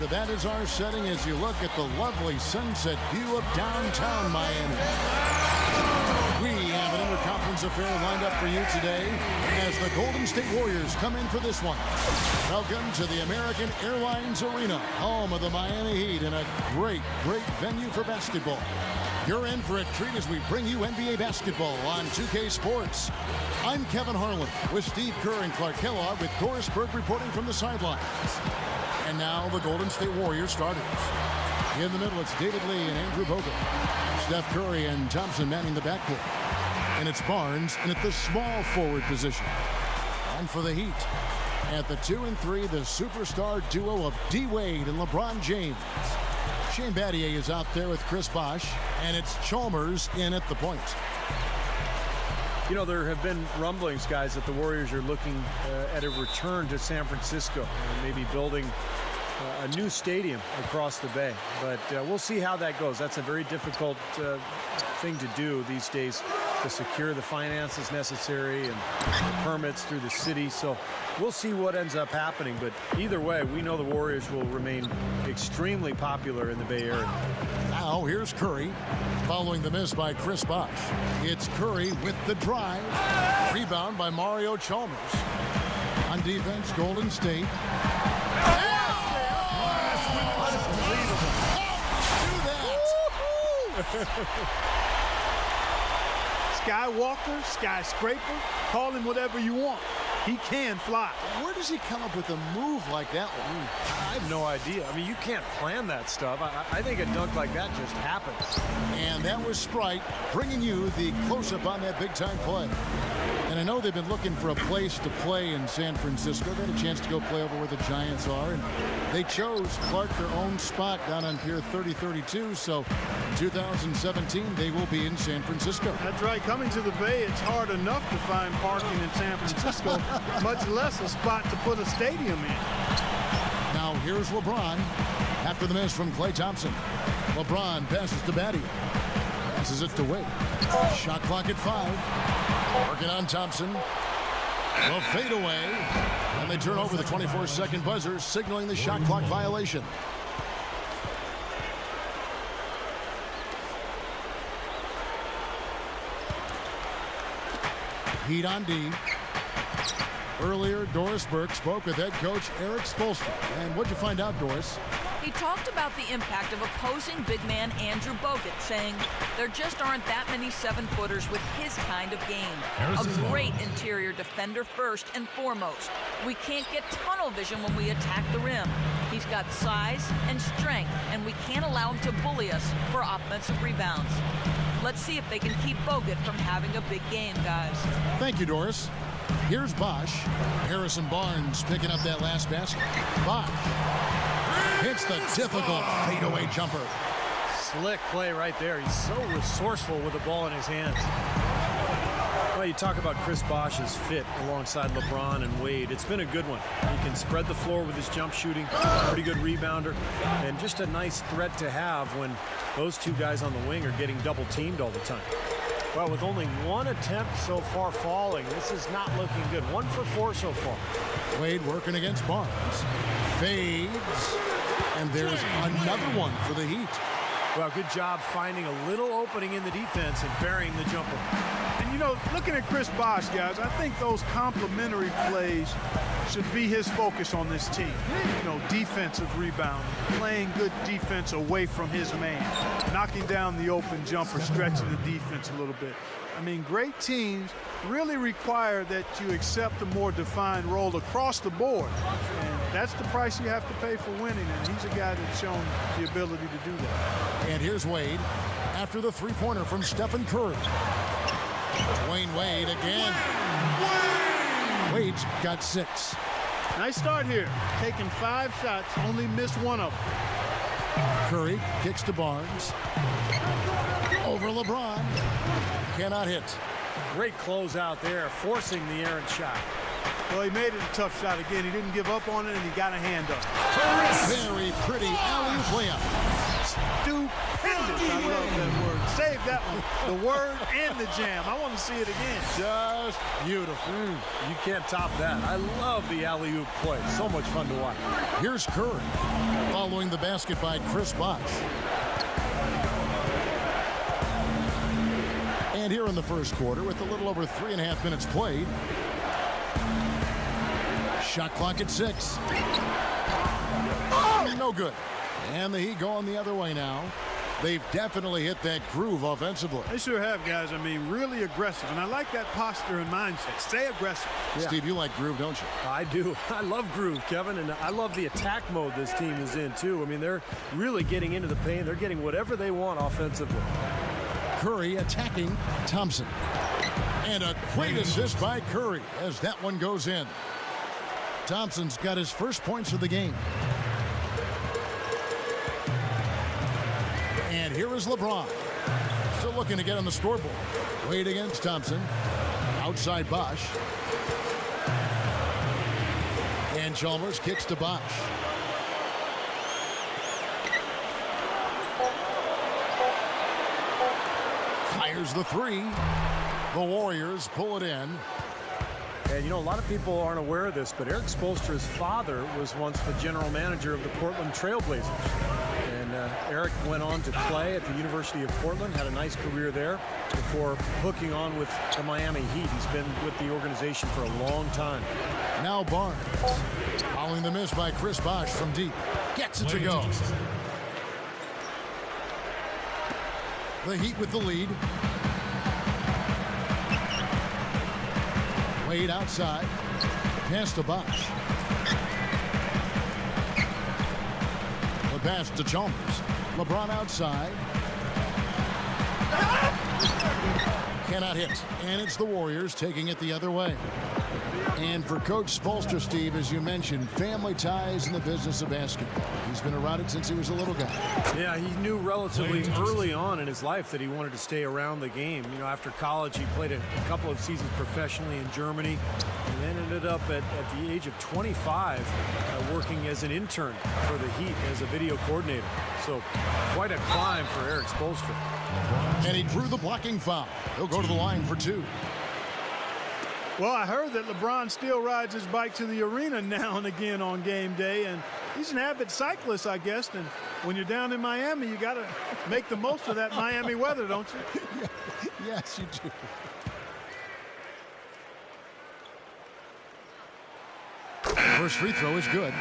Florida. That is our setting as you look at the lovely sunset view of downtown Miami. We have an interconference affair lined up for you today as the Golden State Warriors come in for this one. Welcome to the American Airlines Arena, home of the Miami Heat, and a great venue for basketball. You're in for a treat as we bring you NBA basketball on 2K Sports. I'm Kevin Harlan with Steve Kerr and Clark Kellogg with Doris Burke reporting from the sidelines. And now the Golden State Warriors starters. In the middle, it's David Lee and Andrew Bogut. Steph Curry and Thompson manning the backcourt. And it's Barnes in at the small forward position. And for the Heat, at the 2 and 3, the superstar duo of D. Wade and LeBron James. Shane Battier is out there with Chris Bosh, and it's Chalmers in at the point. You know, there have been rumblings, guys, that the Warriors are looking at a return to San Francisco, maybe building a new stadium across the bay. But we'll see how that goes. That's a very difficult thing to do these days, to secure the finances necessary and permits through the city. So we'll see what ends up happening. But either way, we know the Warriors will remain extremely popular in the Bay Area. Now here's Curry, following the miss by Chris Bosh. It's Curry with the drive. Rebound by Mario Chalmers. On defense, Golden State. Skywalker, skyscraper, call him whatever you want. He can fly. Where does he come up with a move like that one? I have no idea. I mean, you can't plan that stuff. I think a dunk like that just happens. And that was Sprite bringing you the close-up on that big-time play. And I know they've been looking for a place to play in San Francisco. They had a chance to go play over where the Giants are. And they chose, Clark, their own spot down on Pier 3032. So in 2017, they will be in San Francisco. That's right. Coming to the Bay, it's hard enough to find parking in San Francisco, much less a spot to put a stadium in. Now here's LeBron after the miss from Klay Thompson. LeBron passes to Battier. Passes it to Wade. Shot clock at 5. Working on Thompson. The fadeaway. And they turn over the 24-second buzzer, signaling the shot clock violation. Heat on D. Earlier, Doris Burke spoke with head coach Eric Spoelstra. And what'd you find out, Doris? He talked about the impact of opposing big man Andrew Bogut, saying there just aren't that many 7-footers with his kind of game. A great interior defender first and foremost. We can't get tunnel vision when we attack the rim. He's got size and strength, and we can't allow him to bully us for offensive rebounds. Let's see if they can keep Bogut from having a big game, guys. Thank you, Doris. Here's Bosh. Harrison Barnes picking up that last basket. Bosh hits the difficult fadeaway jumper. Slick play right there. He's so resourceful with the ball in his hands. Well, you talk about Chris Bosh's fit alongside LeBron and Wade. It's been a good one. He can spread the floor with his jump shooting, pretty good rebounder, and just a nice threat to have when those two guys on the wing are getting double teamed all the time. Well, with only one attempt so far falling, this is not looking good. 1 for 4 so far. Wade working against Barnes. Fades. And there's another one for the Heat. Well, good job finding a little opening in the defense and burying the jumper. And, you know, looking at Chris Bosh, guys, I think those complementary plays should be his focus on this team. You know, defensive rebound, playing good defense away from his man, knocking down the open jumper, stretching the defense a little bit. I mean, great teams really require that you accept a more defined role across the board. And that's the price you have to pay for winning, and he's a guy that's shown the ability to do that. And here's Wade after the three-pointer from Stephen Curry. Dwayne Wade again. Wade's got 6. Nice start here. Taking 5 shots, only missed 1 of them. Curry kicks to Barnes. Over LeBron. Cannot hit. Great close out there, forcing the errant shot. Well, he made it a tough shot again. He didn't give up on it, and he got a hand up. Very pretty alley-oop layup. Stupendous. I love that word. Save that one. The word and the jam. I want to see it again. Just beautiful. You can't top that. I love the alley-oop play. So much fun to watch. Here's Curry. Following the basket by Chris Bosh. And here in the first quarter, with a little over 3.5 minutes played, shot clock at 6. Oh, no good. And the Heat going the other way now. They've definitely hit that groove offensively. They sure have, guys. I mean, really aggressive. And I like that posture and mindset. Stay aggressive. Yeah. Steve, you like groove, don't you? I do. I love groove, Kevin. And I love the attack mode this team is in, too. I mean, they're really getting into the paint. They're getting whatever they want offensively. Curry attacking Thompson. And a great assist by Curry as that one goes in. Thompson's got his first points of the game. And here is LeBron. Still looking to get on the scoreboard. Wade against Thompson. Outside Bosh. And Chalmers kicks to Bosh. Fires the three. The Warriors pull it in. And, you know, a lot of people aren't aware of this, but Eric Spoelstra's father was once the general manager of the Portland Trail Blazers. And Eric went on to play at the University of Portland, had a nice career there before hooking on with the Miami Heat. He's been with the organization for a long time. Now Barnes, following the miss by Chris Bosh from deep. Gets it to go. The Heat with the lead. Wade outside. Pass to Bosh. The pass to Chalmers. LeBron outside. Cannot hit. And it's the Warriors taking it the other way. And for Coach Spoelstra, Steve, as you mentioned, family ties in the business of basketball. He's been around it since he was a little guy. Yeah, he knew relatively early on in his life that he wanted to stay around the game. You know, after college, he played a couple of seasons professionally in Germany and then ended up at the age of 25 working as an intern for the Heat as a video coordinator. So quite a climb for Eric Spoelstra. And he drew the blocking foul. He'll go to the line for 2. Well, I heard that LeBron still rides his bike to the arena now and again on game day, and he's an avid cyclist, I guess. And when you're down in Miami, you got to make the most of that Miami weather, don't you? Yes, you do. First free throw is good.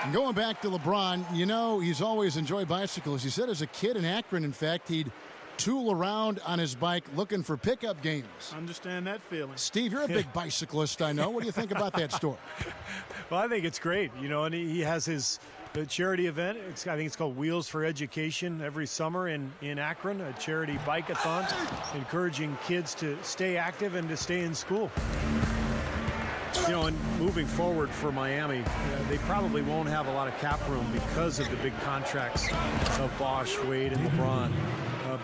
And going back to LeBron, you know, he's always enjoyed bicycles. He said as a kid in Akron, in fact, he'd tool around on his bike looking for pickup games. Understand that feeling. Steve, you're a big bicyclist, I know. What do you think about that story? Well, I think it's great. You know, and he has his charity event. I think it's called Wheels for Education every summer in Akron, a charity bike-a-thon, encouraging kids to stay active and to stay in school. You know, and moving forward for Miami, they probably won't have a lot of cap room because of the big contracts of Bosh, Wade, and LeBron.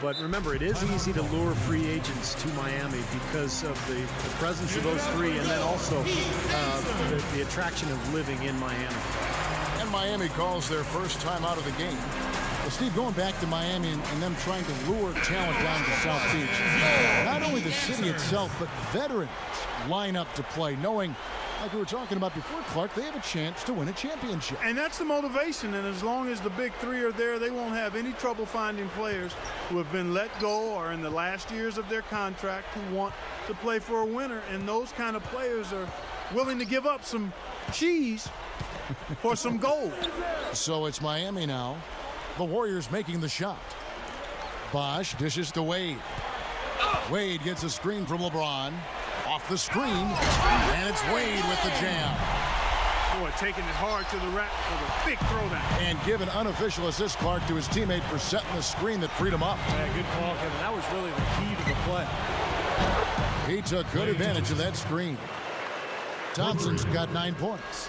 But remember, it is easy to lure free agents to Miami because of the presence of those three and then also the attraction of living in Miami. And Miami calls their first time out of the game. Well, Steve, going back to Miami and them trying to lure talent down to South Beach, not only the city itself, but veterans line up to play, knowing, like we were talking about before, Clark, they have a chance to win a championship. And that's the motivation, and as long as the big three are there, they won't have any trouble finding players who have been let go or in the last years of their contract who want to play for a winner. And those kind of players are willing to give up some cheese for some gold. So it's Miami now. The Warriors making the shot. Bosh dishes to Wade. Wade gets a screen from LeBron. Off the screen, and it's Wade with the jam. Boy, taking it hard to the rack for the big throwdown. And give an unofficial assist, Clark, to his teammate for setting the screen that freed him up. Yeah, good call, Kevin. That was really the key to the play. He took good advantage of that screen. Thompson's got 9 points.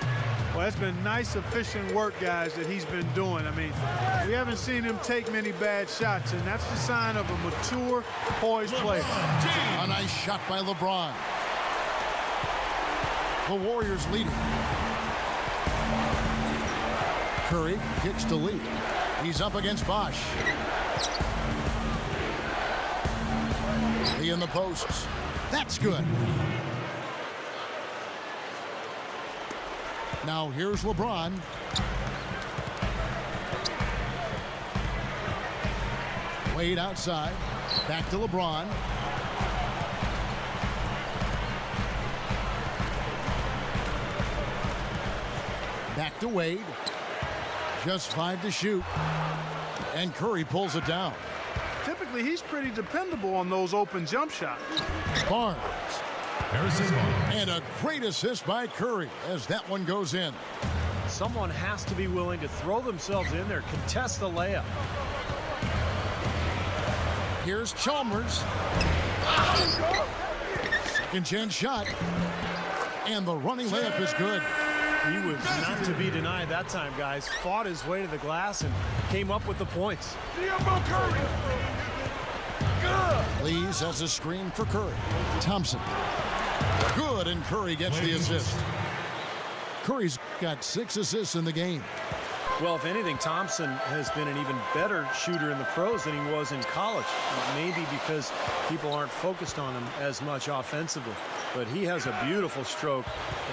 Well, that's been nice, efficient work, guys, that he's been doing. I mean, we haven't seen him take many bad shots, and that's the sign of a mature, poised player. A nice shot by LeBron. The Warriors leading. Curry kicks to lead. He's up against Bosh. He in the posts. That's good. Now here's LeBron. Wade outside. Back to LeBron. Back to Wade. Just 5 to shoot. And Curry pulls it down. Typically, he's pretty dependable on those open jump shots. Barnes. And a great assist by Curry as that one goes in. Someone has to be willing to throw themselves in there, contest the layup. Here's Chalmers. Second chance shot. And the running layup is good. He was not to be denied that time, guys. Fought his way to the glass and came up with the points. Lee sets a screen for Curry. Thompson. Good, and Curry gets the assist. Curry's got 6 assists in the game. Well, if anything, Thompson has been an even better shooter in the pros than he was in college. Maybe because people aren't focused on him as much offensively. But he has a beautiful stroke,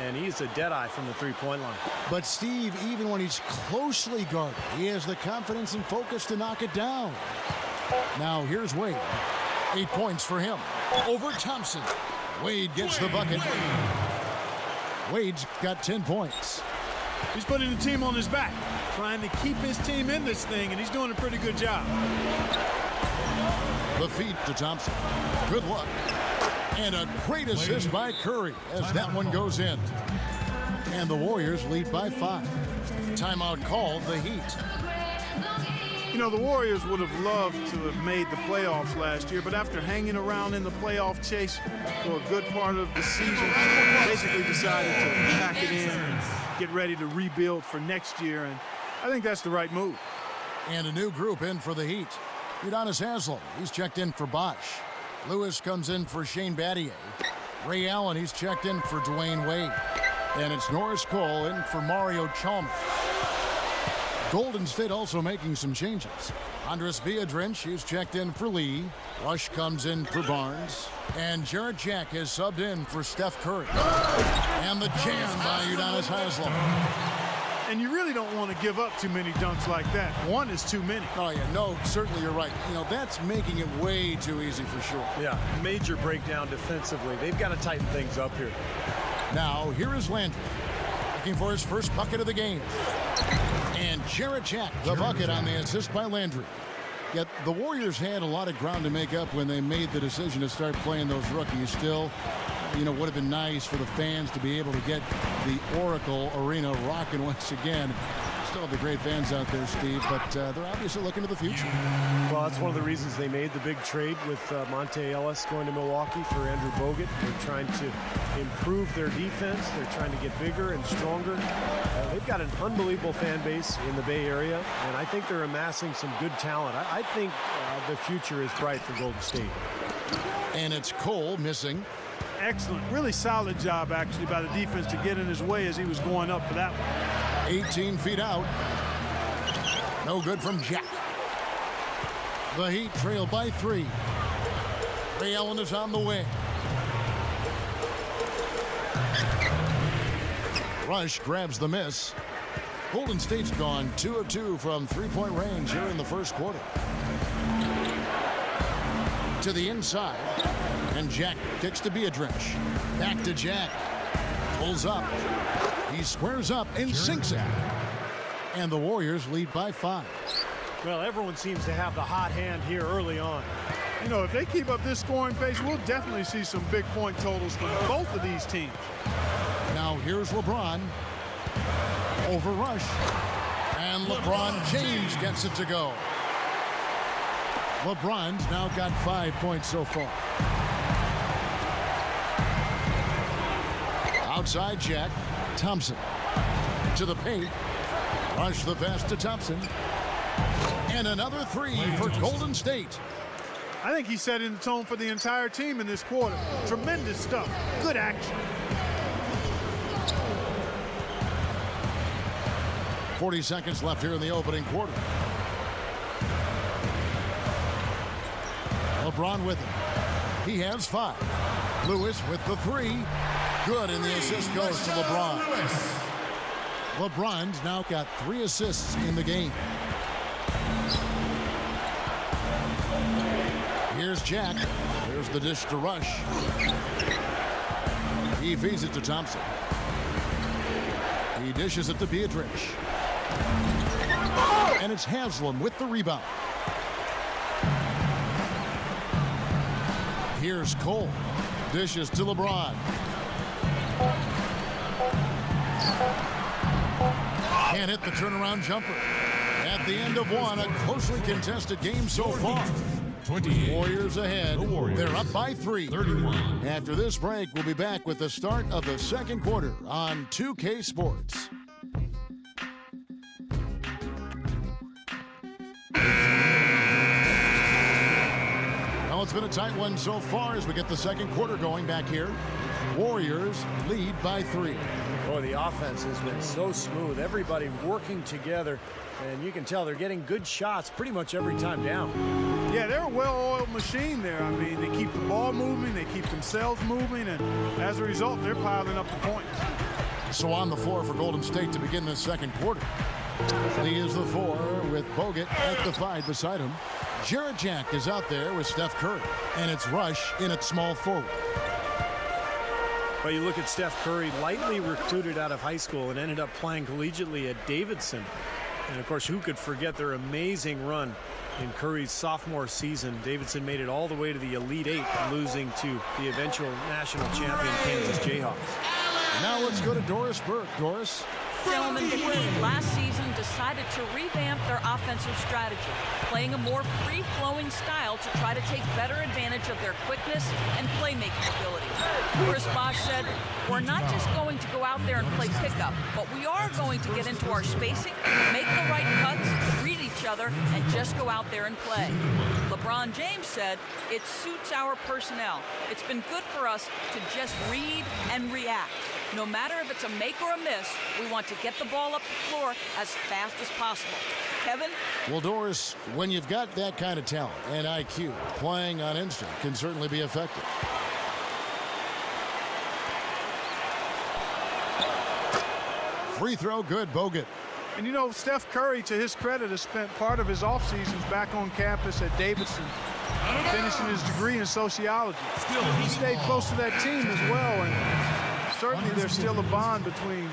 and he's a deadeye from the three-point line. But Steve, even when he's closely guarded, he has the confidence and focus to knock it down. Now here's Wade. 8 points for him. Over Thompson. Wade gets the bucket. Wade's got 10 points. He's putting the team on his back, trying to keep his team in this thing, and he's doing a pretty good job. The feed to Thompson. Good luck. And a great assist by Curry as that one goes in. And the Warriors lead by 5. Timeout called, the Heat. You know, the Warriors would have loved to have made the playoffs last year, but after hanging around in the playoff chase for a good part of the season, basically decided to pack it in and get ready to rebuild for next year, and I think that's the right move. And a new group in for the Heat. Udonis Haslem, he's checked in for Bosh. Lewis comes in for Shane Battier. Ray Allen, he's checked in for Dwayne Wade. And it's Norris Cole in for Mario Chalmers. Golden State also making some changes. Andres Biedrins, he's checked in for Lee. Rush comes in for Barnes. And Jarrett Jack has subbed in for Steph Curry. And the jam by Udonis Haslem. And you really don't want to give up too many dunks like that. One is too many. Oh, yeah, no, certainly you're right. You know, that's making it way too easy for sure. Yeah, major breakdown defensively. They've got to tighten things up here. Now, here is Landry, looking for his first bucket of the game. And Jarrett Jack, the bucket on the assist by Landry. Yet the Warriors had a lot of ground to make up when they made the decision to start playing those rookies. Still, you know, would have been nice for the fans to be able to get the Oracle Arena rocking once again. Still have the great fans out there, Steve, but they're obviously looking to the future. Well, that's one of the reasons they made the big trade with Monte Ellis going to Milwaukee for Andrew Bogut. They're trying to improve their defense. They're trying to get bigger and stronger. They've got an unbelievable fan base in the Bay Area, and I think they're amassing some good talent. I think the future is bright for Golden State. And it's Cole missing. Excellent. Really solid job, actually, by the defense to get in his way as he was going up for that one. 18 feet out. No good from Jack. The Heat trail by 3. Ray Allen is on the wing. Rush grabs the miss. Golden State's gone 2 of 2 from three-point range here in the first quarter. To the inside. And Jack kicks to Biedrins. Back to Jack. Pulls up. He squares up and sinks it. And the Warriors lead by 5. Well, everyone seems to have the hot hand here early on. You know, if they keep up this scoring pace, we'll definitely see some big point totals from both of these teams. Now here's LeBron. Over Rush. And LeBron James gets it to go. LeBron's now got 5 points so far. Outside Jack. Thompson to the paint. Rush the pass to Thompson. And another 3 for Golden State. I think he's setting the tone for the entire team in this quarter. Tremendous stuff. Good action. 40 seconds left here in the opening quarter. LeBron with it. He has 5. Lewis with the 3. Good, and the assist goes to LeBron. LeBron's now got 3 assists in the game. Here's Jack. There's the dish to Rush. He feeds it to Thompson. He dishes it to Biedrins. And it's Haslam with the rebound. Here's Cole. Dishes to LeBron. Can't hit the turnaround jumper. At the end of one, a closely contested game so far. 28. Warriors ahead. The Warriors. They're up by 3. 31. After this break, we'll be back with the start of the second quarter on 2K Sports. Well, it's been a tight one so far as we get the second quarter going back here. Warriors lead by 3. Boy, the offense has been so smooth. Everybody working together, and you can tell they're getting good shots pretty much every time down. Yeah, they're a well-oiled machine there. I mean, they keep the ball moving, they keep themselves moving, and as a result, they're piling up the points. So on the floor for Golden State to begin this second quarter. Lee is the 4 with Bogut at the 5 beside him. Jarrett Jack is out there with Steph Curry, and it's Rush in at small forward. But you look at Steph Curry, lightly recruited out of high school and ended up playing collegiately at Davidson. And of course, who could forget their amazing run in Curry's sophomore season? Davidson made it all the way to the Elite 8, losing to the eventual national champion Kansas Jayhawks. Now let's go to Doris Burke. Doris? Gentlemen, the Heat last season decided to revamp their offensive strategy, playing a more free-flowing style to try to take better advantage of their quickness and playmaking ability. Chris Bosh said, "We're not just going to go out there and play pickup, but we are going to get into our spacing, make the right cuts, read each other, and just go out there and play." LeBron James said, "It suits our personnel. It's been good for us to just read and react. No matter if it's a make or a miss, we want to get the ball up the floor as fast as possible." Kevin? Well, Doris, when you've got that kind of talent and IQ, playing on instinct can certainly be effective. Free throw, good, Bogut. And you know, Steph Curry, to his credit, has spent part of his off seasons back on campus at Davidson, finishing his degree in sociology. He stayed close to that team as well, and certainly there's still a bond between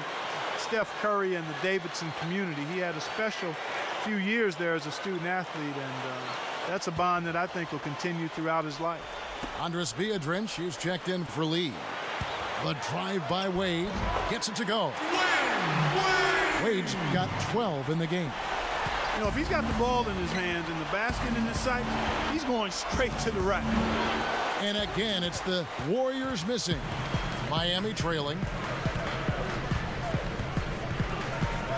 Steph Curry and the Davidson community. He had a special few years there as a student athlete, and that's a bond that I think will continue throughout his life. Andres Biedrins, he's checked in for Lee. The drive by Wade gets it to go. Wade's got 12 in the game. You know, if he's got the ball in his hands and the basket in his sight, he's going straight to the rack. And again, it's the Warriors missing. Miami trailing.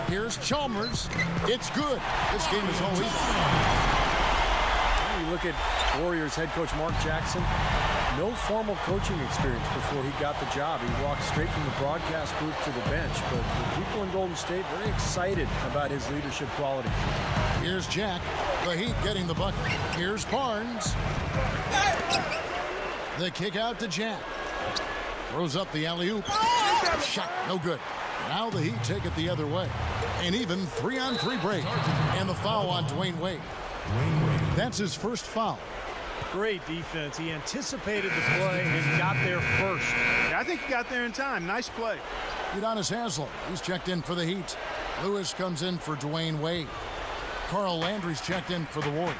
Here's Chalmers. It's good. This game is all even. You look at Warriors head coach Mark Jackson. No formal coaching experience before he got the job. He walked straight from the broadcast booth to the bench. But the people in Golden State very excited about his leadership qualities. Here's Jack. The Heat getting the bucket. Here's Barnes. The kick out to Jack. Throws up the alley-oop. Shot, no good. Now the Heat take it the other way. An even 3-on-3 break. And the foul on Dwayne Wade. That's his first foul. Great defense. He anticipated the play and got there first. Yeah, I think he got there in time. Nice play. Udonis Haslem, he's checked in for the Heat. Lewis comes in for Dwayne Wade. Carl Landry's checked in for the Warriors.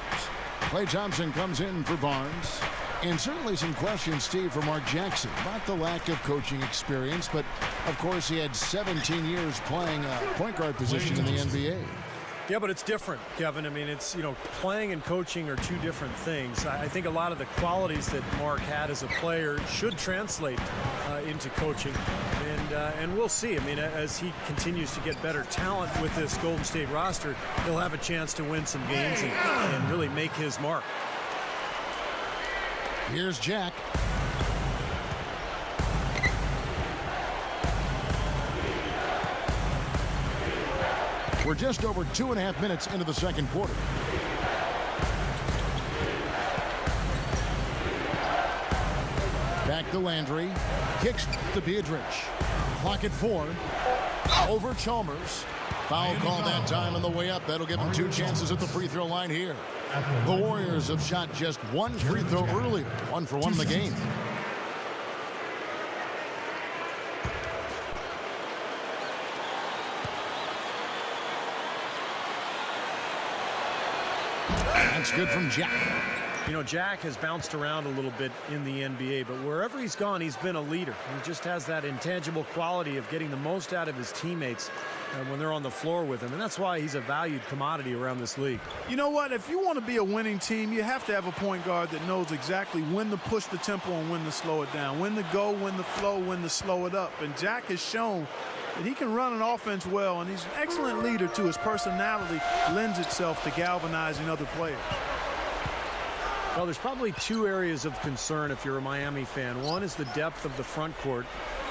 Klay Thompson comes in for Barnes. And certainly some questions, Steve, for Mark Jackson about the lack of coaching experience. But, of course, he had 17 years playing a point guard position in the NBA. Yeah, but it's different, Kevin. I mean, it's, you know, playing and coaching are two different things. I think a lot of the qualities that Mark had as a player should translate into coaching. And we'll see. I mean, as he continues to get better talent with this Golden State roster, he'll have a chance to win some games and really make his mark. Here's Jack. We're just over 2.5 minutes into the second quarter. Back to Landry. Kicks to Biedrins. Clock at 4. Over Chalmers. Foul call that time on the way up. That'll give him 2 chances at the free throw line here. The Warriors have shot just 1 free throw earlier. 1 for 1 in the game. That's good from Jack. You know, Jack has bounced around a little bit in the NBA, but wherever he's gone, he's been a leader. He just has that intangible quality of getting the most out of his teammates when they're on the floor with him, and that's why he's a valued commodity around this league. You know what? If you want to be a winning team, you have to have a point guard that knows exactly when to push the tempo and when to slow it down, when to go, when to flow, when to slow it up. And Jack has shown that he can run an offense well, and he's an excellent leader, too. His personality lends itself to galvanizing other players. Well, there's probably 2 areas of concern if you're a Miami fan. One is the depth of the front court,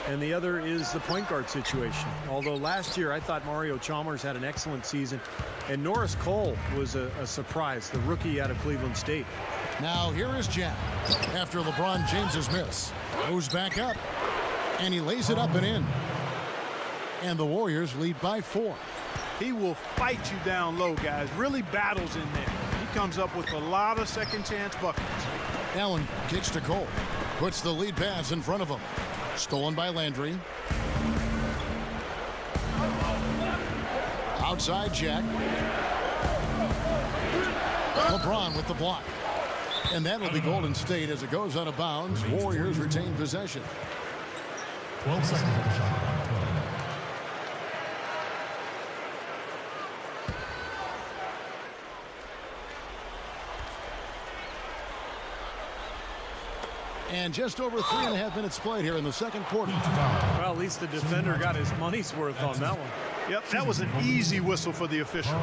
and the other is the point guard situation. Although last year I thought Mario Chalmers had an excellent season, and Norris Cole was a surprise, the rookie out of Cleveland State. Now here is Jack after LeBron James's miss. Goes back up, and he lays it up and in. And the Warriors lead by 4. He will fight you down low, guys. Really battles in there. He comes up with a lot of second chance buckets. Allen kicks to Cole. Puts the lead pass in front of him. Stolen by Landry. Outside Jack. LeBron with the block. And that'll be Golden State as it goes out of bounds. Warriors retain possession. 12 seconds on the shot. And just over 3.5 minutes played here in the second quarter. Well, at least the defender got his money's worth on that one. Yep, that was an easy whistle for the official.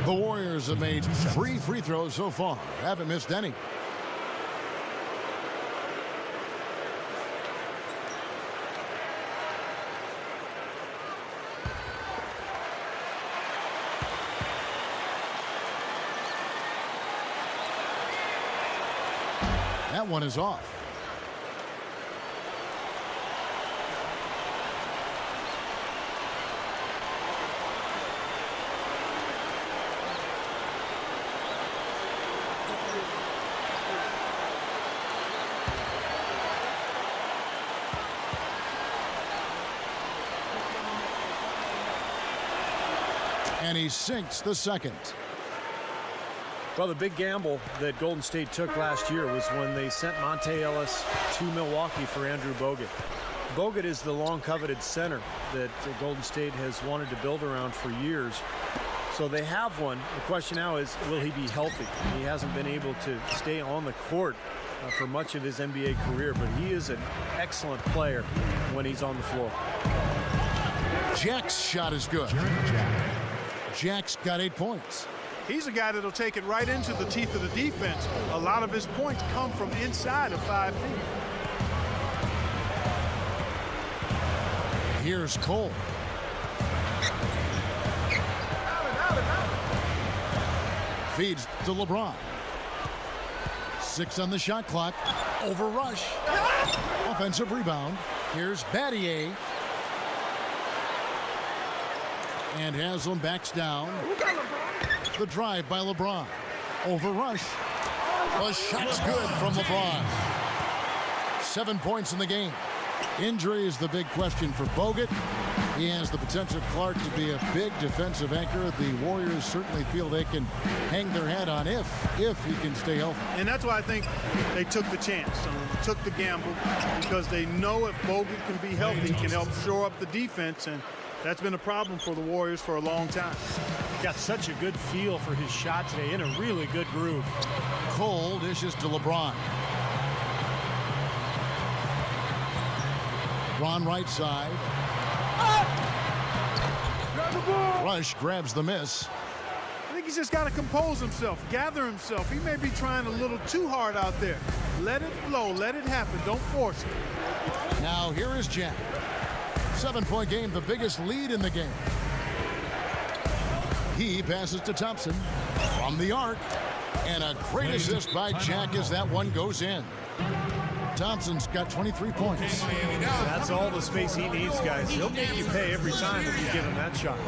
The Warriors have made 3 free throws so far. Haven't missed any. That one is off. And he sinks the second. Well, the big gamble that Golden State took last year was when they sent Monte Ellis to Milwaukee for Andrew Bogut. Bogut is the long-coveted center that Golden State has wanted to build around for years. So they have one. The question now is, will he be healthy? He hasn't been able to stay on the court for much of his NBA career, but he is an excellent player when he's on the floor. Jack's shot is good. Jack's got 8 points. He's a guy that'll take it right into the teeth of the defense. A lot of his points come from inside of 5 feet. Here's Cole. Feeds to LeBron. 6 on the shot clock. Over Rush. Offensive rebound. Here's Battier. And Haslam backs down. The drive by LeBron. Over Rush. The shot's good from LeBron. 7 points in the game. Injury is the big question for Bogut. He has the potential, Clark, to be a big defensive anchor. The Warriors certainly feel they can hang their hat on if he can stay healthy. And that's why I think they took the chance, took the gamble, because they know if Bogut can be healthy, he can help shore up the defense, and that's been a problem for the Warriors for a long time. Got such a good feel for his shot today, in a really good groove. Cole dishes to LeBron. LeBron right side. Rush grabs the miss. I think he's just got to compose himself, gather himself. He may be trying a little too hard out there. Let it flow, let it happen, don't force it. Now here is Jack. 7-point game, the biggest lead in the game. He passes to Thompson from the arc. And a great assist by Jack as that one goes in. Thompson's got 23 points. That's all the space he needs, guys. He'll make you pay every time if you give him that shot.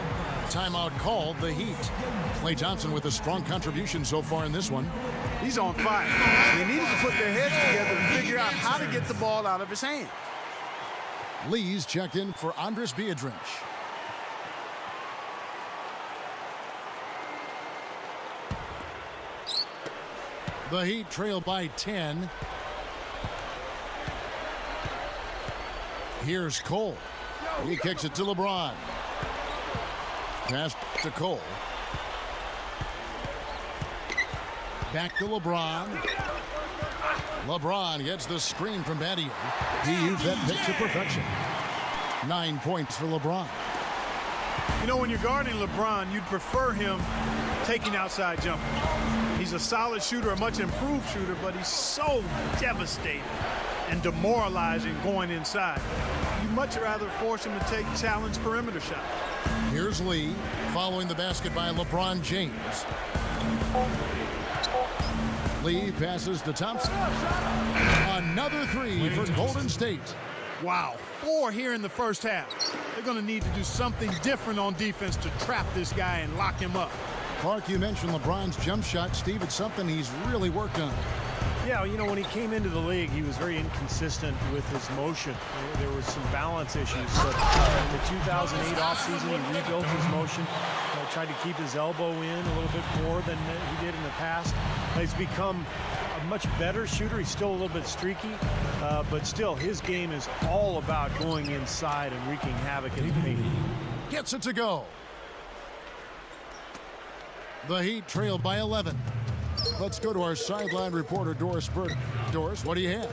Timeout called, the Heat. Klay Thompson with a strong contribution so far in this one. He's on fire. They needed to put their heads together to figure out how to get the ball out of his hand. Lee's checked in for Andris Biedrins. The Heat trail by 10. Here's Cole. He kicks it to LeBron. Pass to Cole. Back to LeBron. LeBron gets the screen from Battier. He used that pick to perfection. 9 points for LeBron. You know, when you're guarding LeBron, you'd prefer him taking outside jumper. He's a solid shooter, a much improved shooter, but he's so devastating and demoralizing going inside. You'd much rather force him to take challenge perimeter shots. Here's Lee following the basket by LeBron James. Lee passes to Thompson. Another three for Golden State. Wow, 4 here in the first half. They're going to need to do something different on defense to trap this guy and lock him up. Clark, you mentioned LeBron's jump shot. Steve, it's something he's really worked on. Yeah, you know, when he came into the league, he was very inconsistent with his motion. There was some balance issues, but in the 2008 offseason, he rebuilt his motion, tried to keep his elbow in a little bit more than he did in the past. He's become a much better shooter. He's still a little bit streaky, but still, his game is all about going inside and wreaking havoc in the paint. Gets it to go. The Heat trailed by 11. Let's go to our sideline reporter, Doris Burke. Doris, what do you have?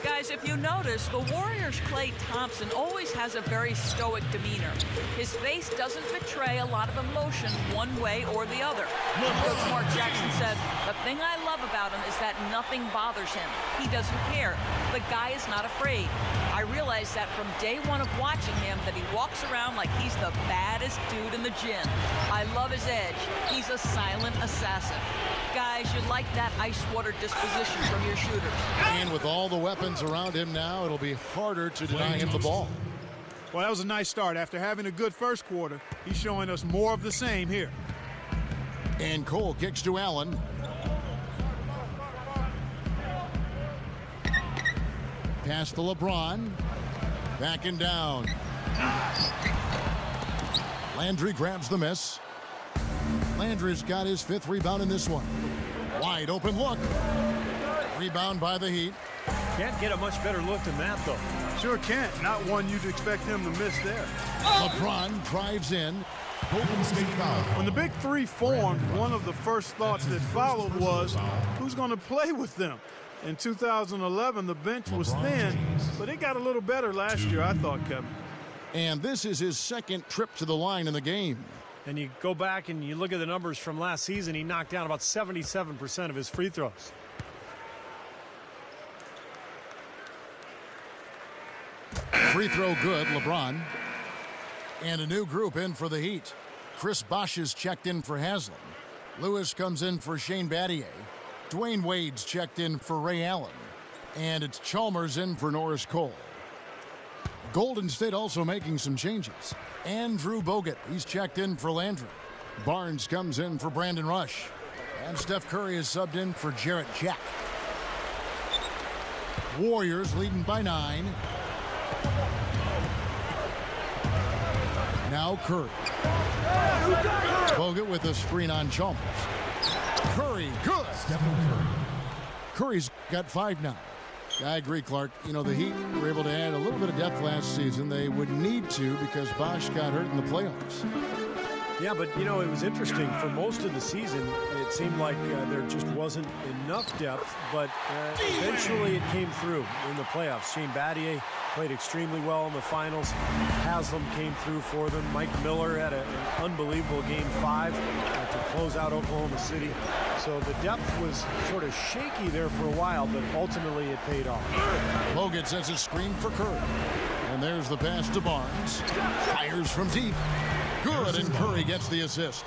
Guys, if you notice, the Warriors' Klay Thompson always has a very stoic demeanor. His face doesn't betray a lot of emotion one way or the other. Coach Mark Jackson said, "The thing I love about him is that nothing bothers him. He doesn't care. The guy is not afraid." I realized that from day one of watching him, that he walks around like he's the baddest dude in the gym. I love his edge. He's a silent assassin. Guys, you like that ice water disposition from your shooters. And with all the weapons around him now, it'll be harder to deny him the ball. Well, that was a nice start. After having a good first quarter, he's showing us more of the same here. And Cole kicks to Allen. Pass to LeBron. Backing down. Landry grabs the miss. Landry's got his 5th rebound in this one. Wide open look. Rebound by the Heat. Can't get a much better look than that, though. Sure can't. Not one you'd expect him to miss there. LeBron drives in. Golden State foul. When the big three formed, one of the first thoughts that followed was, who's going to play with them? In 2011, the bench was thin, but it got a little better last year, I thought, Kevin. And this is his 2nd trip to the line in the game. And you go back and you look at the numbers from last season, he knocked down about 77% of his free throws. Free throw good, LeBron. And a new group in for the Heat. Chris Bosh is checked in for Haslam. Lewis comes in for Shane Battier. Dwayne Wade's checked in for Ray Allen. And it's Chalmers in for Norris Cole. Golden State also making some changes. Andrew Bogut, he's checked in for Landry. Barnes comes in for Brandon Rush. And Steph Curry is subbed in for Jarrett Jack. Warriors leading by 9. Now Curry. Bogut with a screen on Chalmers. Curry, good. Stephen Curry. Curry's got 5 now. I agree, Clark. You know, the Heat were able to add a little bit of depth last season. They would need to because Bosh got hurt in the playoffs. Yeah, but, you know, it was interesting. For most of the season, it seemed like there just wasn't enough depth, but eventually it came through in the playoffs. Shane Battier played extremely well in the finals. Haslam came through for them. Mike Miller had an unbelievable Game 5 to close out Oklahoma City. So the depth was sort of shaky there for a while, but ultimately it paid off. Bogut sets a screen for Curry. And there's the pass to Barnes. Fires from deep. Good, and Curry gets the assist.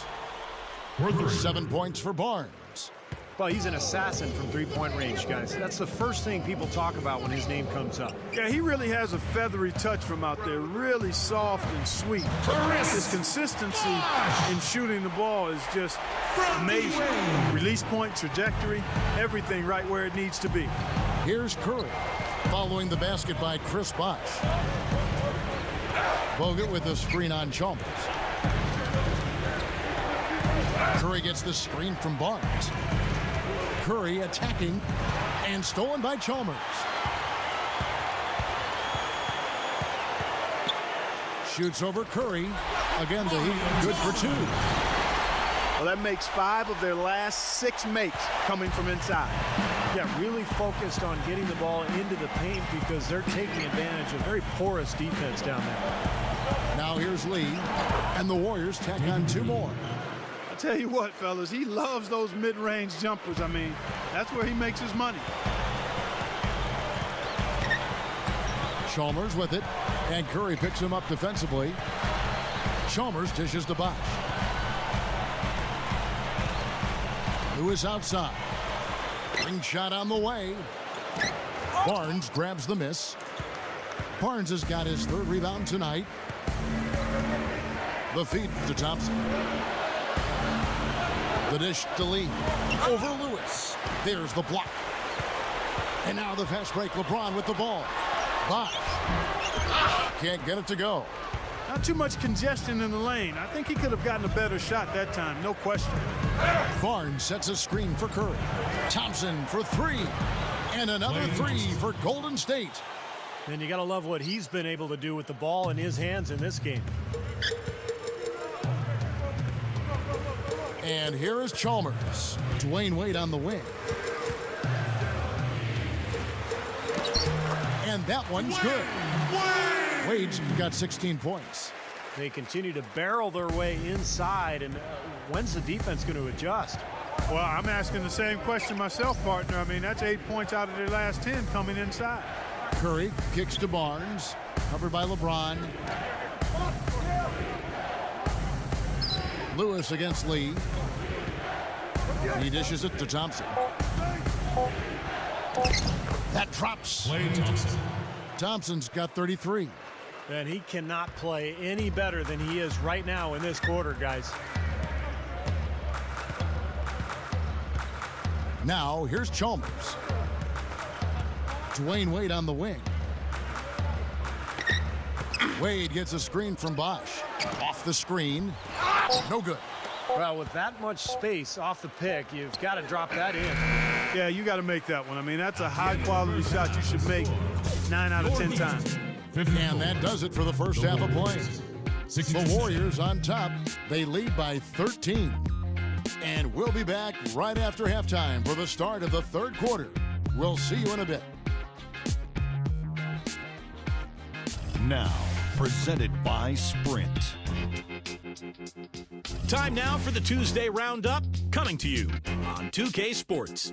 7 points for Barnes. Well, he's an assassin from three-point range, guys. That's the first thing people talk about when his name comes up. Yeah, he really has a feathery touch from out there, really soft and sweet. His consistency in shooting the ball is just amazing. Release point, trajectory, everything right where it needs to be. Here's Curry, following the basket by Chris Bosh. Bogut with the screen on Chalmers. Curry gets the screen from Barnes. Curry attacking and stolen by Chalmers. Shoots over Curry. Again, the Heat good for 2. Well, that makes 5 of their last 6 makes coming from inside. Yeah, really focused on getting the ball into the paint because they're taking advantage of very porous defense down there. Now here's Lee, and the Warriors tack on 2 more. I'll tell you what, fellas, he loves those mid-range jumpers. I mean, that's where he makes his money. Chalmers with it, and Curry picks him up defensively. Chalmers dishes to Bosh. Lewis outside. Ring shot on the way. Barnes grabs the miss. Barnes has got his 3rd rebound tonight. The feed to Thompson. The dish to Lee. Over Lewis. There's the block. And now the fast break. LeBron with the ball. Bosh can't get it to go. Not too much congestion in the lane. I think he could have gotten a better shot that time, no question. Barnes sets a screen for Curry. Thompson for 3. And another 3 for Golden State. And you got to love what he's been able to do with the ball in his hands in this game. And here is Chalmers. Dwayne Wade on the wing. And that one's good. Wade's got 16 points. They continue to barrel their way inside, and when's the defense going to adjust? Well, I'm asking the same question myself, partner. I mean, that's 8 points out of their last 10 coming inside. Curry kicks to Barnes, covered by LeBron. Lewis against Lee. He dishes it to Thompson. That drops. Klay Thompson. Thompson's got 33. And he cannot play any better than he is right now in this quarter, guys. Now, here's Chalmers. Dwayne Wade on the wing. Wade gets a screen from Bosh. Off the screen. No good. Well, with that much space off the pick, you've got to drop that in. Yeah, you got to make that one. I mean, that's a high-quality shot you should make 9 out of 10 times. And that does it for the first half of play. The Warriors on top. They lead by 13. And we'll be back right after halftime for the start of the 3rd quarter. We'll see you in a bit. Now, presented by Sprint. Time now for the Tuesday Roundup, coming to you on 2K Sports.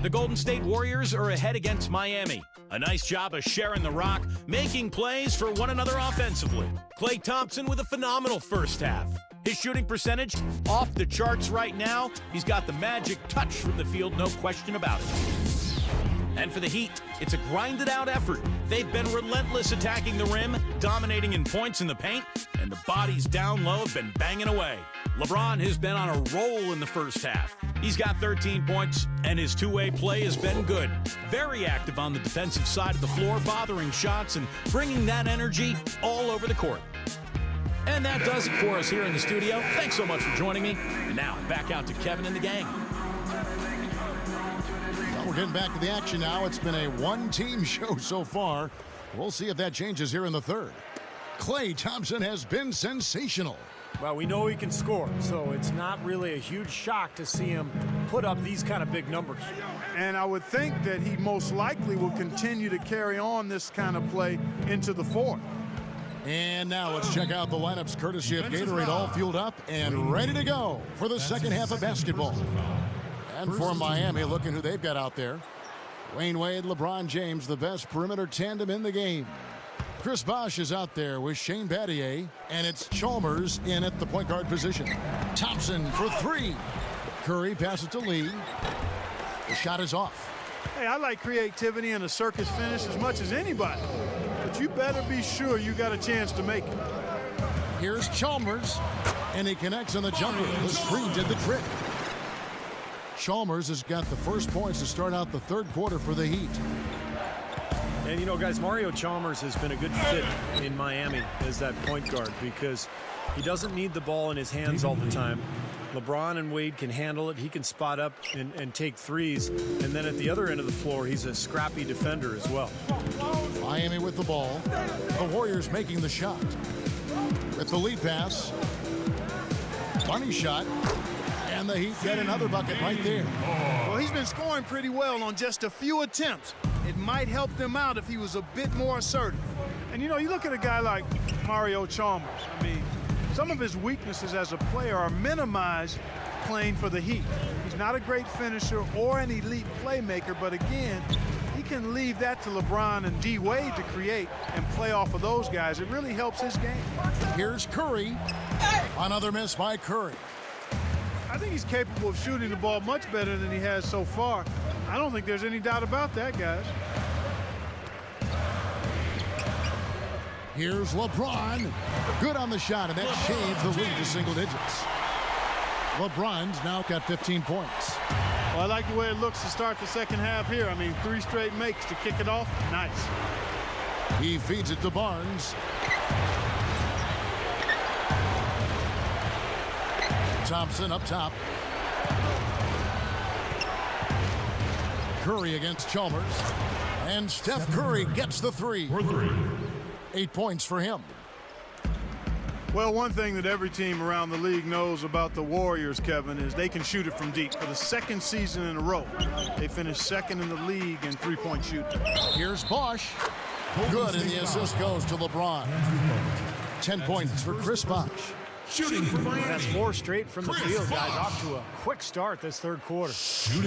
The Golden State Warriors are ahead against Miami. A nice job of sharing the rock, making plays for one another offensively. Klay Thompson with a phenomenal first half. His shooting percentage off the charts right now. He's got the magic touch from the field, no question about it. And for the Heat, it's a grinded-out effort. They've been relentless attacking the rim, dominating in points in the paint, and the bodies down low have been banging away. LeBron has been on a roll in the first half. He's got 13 points, and his two-way play has been good. Very active on the defensive side of the floor, bothering shots and bringing that energy all over the court. And that does it for us here in the studio. Thanks so much for joining me. And now, back out to Kevin and the gang. Well, we're getting back to the action now. It's been a one-team show so far. We'll see if that changes here in the 3rd. Klay Thompson has been sensational. Well, we know he can score, so it's not really a huge shock to see him put up these kind of big numbers. And I would think that he most likely will continue to carry on this kind of play into the 4th. And now let's check out the lineups courtesy of Gatorade, all fueled up and ready to go for the second half of basketball. And for Miami, looking who they've got out there. Dwayne Wade, LeBron James, the best perimeter tandem in the game. Chris Bosh is out there with Shane Battier, and it's Chalmers in at the point guard position. Thompson for 3. Curry passes to Lee. The shot is off. Hey, I like creativity and a circus finish as much as anybody. But you better be sure you got a chance to make it. Here's Chalmers, and he connects on the jumper. The screen did the trick. Chalmers has got the first points to start out the third quarter for the Heat. And, you know, guys, Mario Chalmers has been a good fit in Miami as that point guard because he doesn't need the ball in his hands all the time. LeBron and Wade can handle it. He can spot up and take threes. And then at the other end of the floor, he's a scrappy defender as well. Miami with the ball. The Warriors making the shot. With the lead pass. Money shot. And the Heat get another bucket right there. Well, he's been scoring pretty well on just a few attempts. It might help them out if he was a bit more assertive. And, you know, you look at a guy like Mario Chalmers. I mean, some of his weaknesses as a player are minimized playing for the Heat. He's not a great finisher or an elite playmaker, but again, he can leave that to LeBron and D. Wade to create and play off of those guys. It really helps his game. Here's Curry. Another miss by Curry. I think he's capable of shooting the ball much better than he has so far. I don't think there's any doubt about that, guys. Here's LeBron. Good on the shot, and that shaves the lead to single digits. LeBron's now got 15 points. Well, I like the way it looks to start the second half here. I mean, 3 straight makes to kick it off. Nice. He feeds it to Barnes. Thompson up top. Curry against Chalmers. And Steph Curry gets the three. 8 points for him. Well, one thing that every team around the league knows about the Warriors, Kevin, is they can shoot it from deep. For the second season in a row, they finished second in the league in three-point shooting. Here's Bosh. Good, and the assist goes to LeBron. 10 points for Chris Bosh. Shooting for Miami. That's 4 straight from the field, guys. Off to a quick start this third quarter.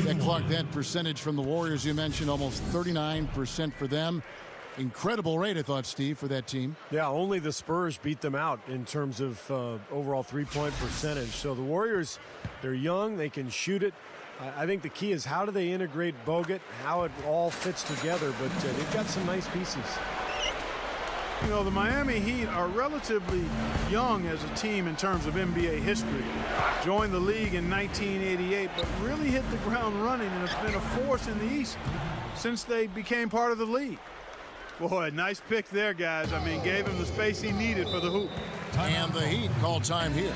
That clock, that percentage from the Warriors you mentioned, almost 39% for them. Incredible rate, I thought, Steve, for that team. Yeah, only the Spurs beat them out in terms of overall three-point percentage. So the Warriors, they're young, they can shoot it. I think the key is how do they integrate Bogut, how it all fits together, but they've got some nice pieces. You know, the Miami Heat are relatively young as a team in terms of NBA history. Joined the league in 1988, but really hit the ground running and have been a force in the East since they became part of the league. Boy, nice pick there, guys. I mean, gave him the space he needed for the hoop. And the Heat called time here.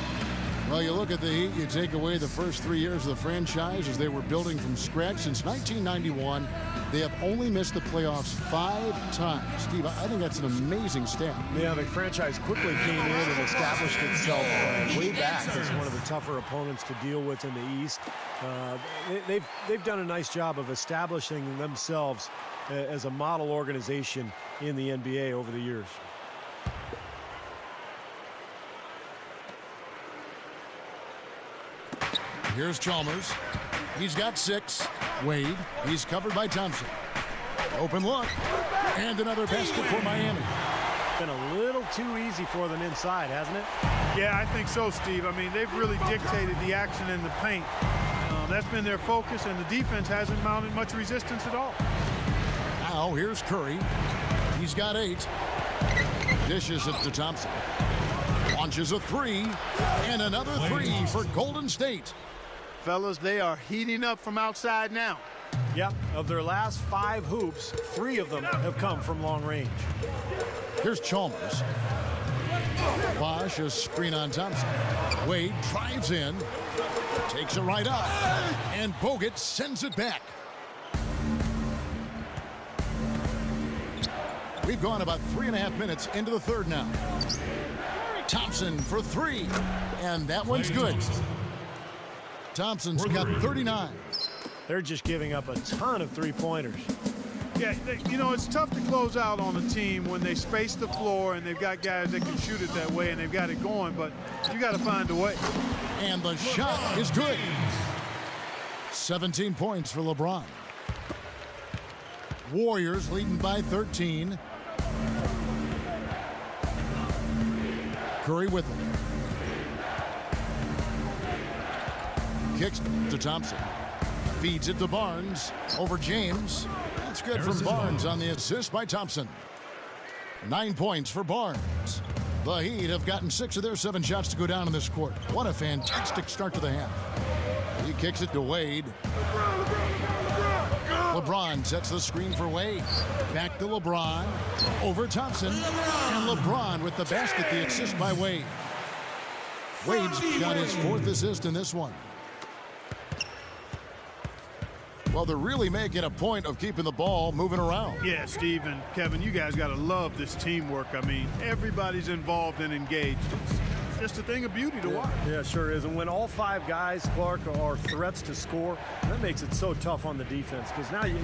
Well, you look at the Heat, you take away the first 3 years of the franchise as they were building from scratch. Since 1991, they have only missed the playoffs 5 times. Steve, I think that's an amazing stat. Yeah, the franchise quickly came in and established itself way back as one of the tougher opponents to deal with in the East. They've done a nice job of establishing themselves as a model organization in the NBA over the years. Here's Chalmers. He's got 6. Wade, he's covered by Thompson. Open look. And another basket for Miami. Been a little too easy for them inside, hasn't it? Yeah, I think so, Steve. I mean, they've really dictated the action in the paint. That's been their focus, and the defense hasn't mounted much resistance at all. Now, here's Curry. He's got 8. Dishes it to Thompson. Launches a 3. And another 3 for Golden State. Fellas, they are heating up from outside now. Yep, of their last 5 hoops, 3 of them have come from long range. Here's Chalmers. Bosh, a screen on Thompson. Wade drives in. Takes it right up. And Bogut sends it back. We've gone about 3.5 minutes into the third now. Thompson for 3. And that one's good. Thompson's got 39. They're just giving up a ton of three-pointers. Yeah, you know, it's tough to close out on a team when they space the floor and they've got guys that can shoot it that way and they've got it going, but you got to find a way. And the shot is good. 17 points for LeBron. Warriors leading by 13. Curry with him. kicks to Thompson. Feeds it to Barnes over James. That's good from Barnes on the assist by Thompson. 9 points for Barnes. The Heat have gotten 6 of their 7 shots to go down in this quarter. What a fantastic start to the half. He kicks it to Wade. LeBron sets the screen for Wade. Back to LeBron. Over Thompson. And LeBron with the basket, the assist by Wade. Wade's got his 4th assist in this one. Well, they're really making a point of keeping the ball moving around. Yeah, Steve and Kevin, you guys got to love this teamwork. I mean, everybody's involved and engaged. It's just a thing of beauty to watch. Yeah, sure is. And when all 5 guys, Clark, are threats to score, that makes it so tough on the defense because now you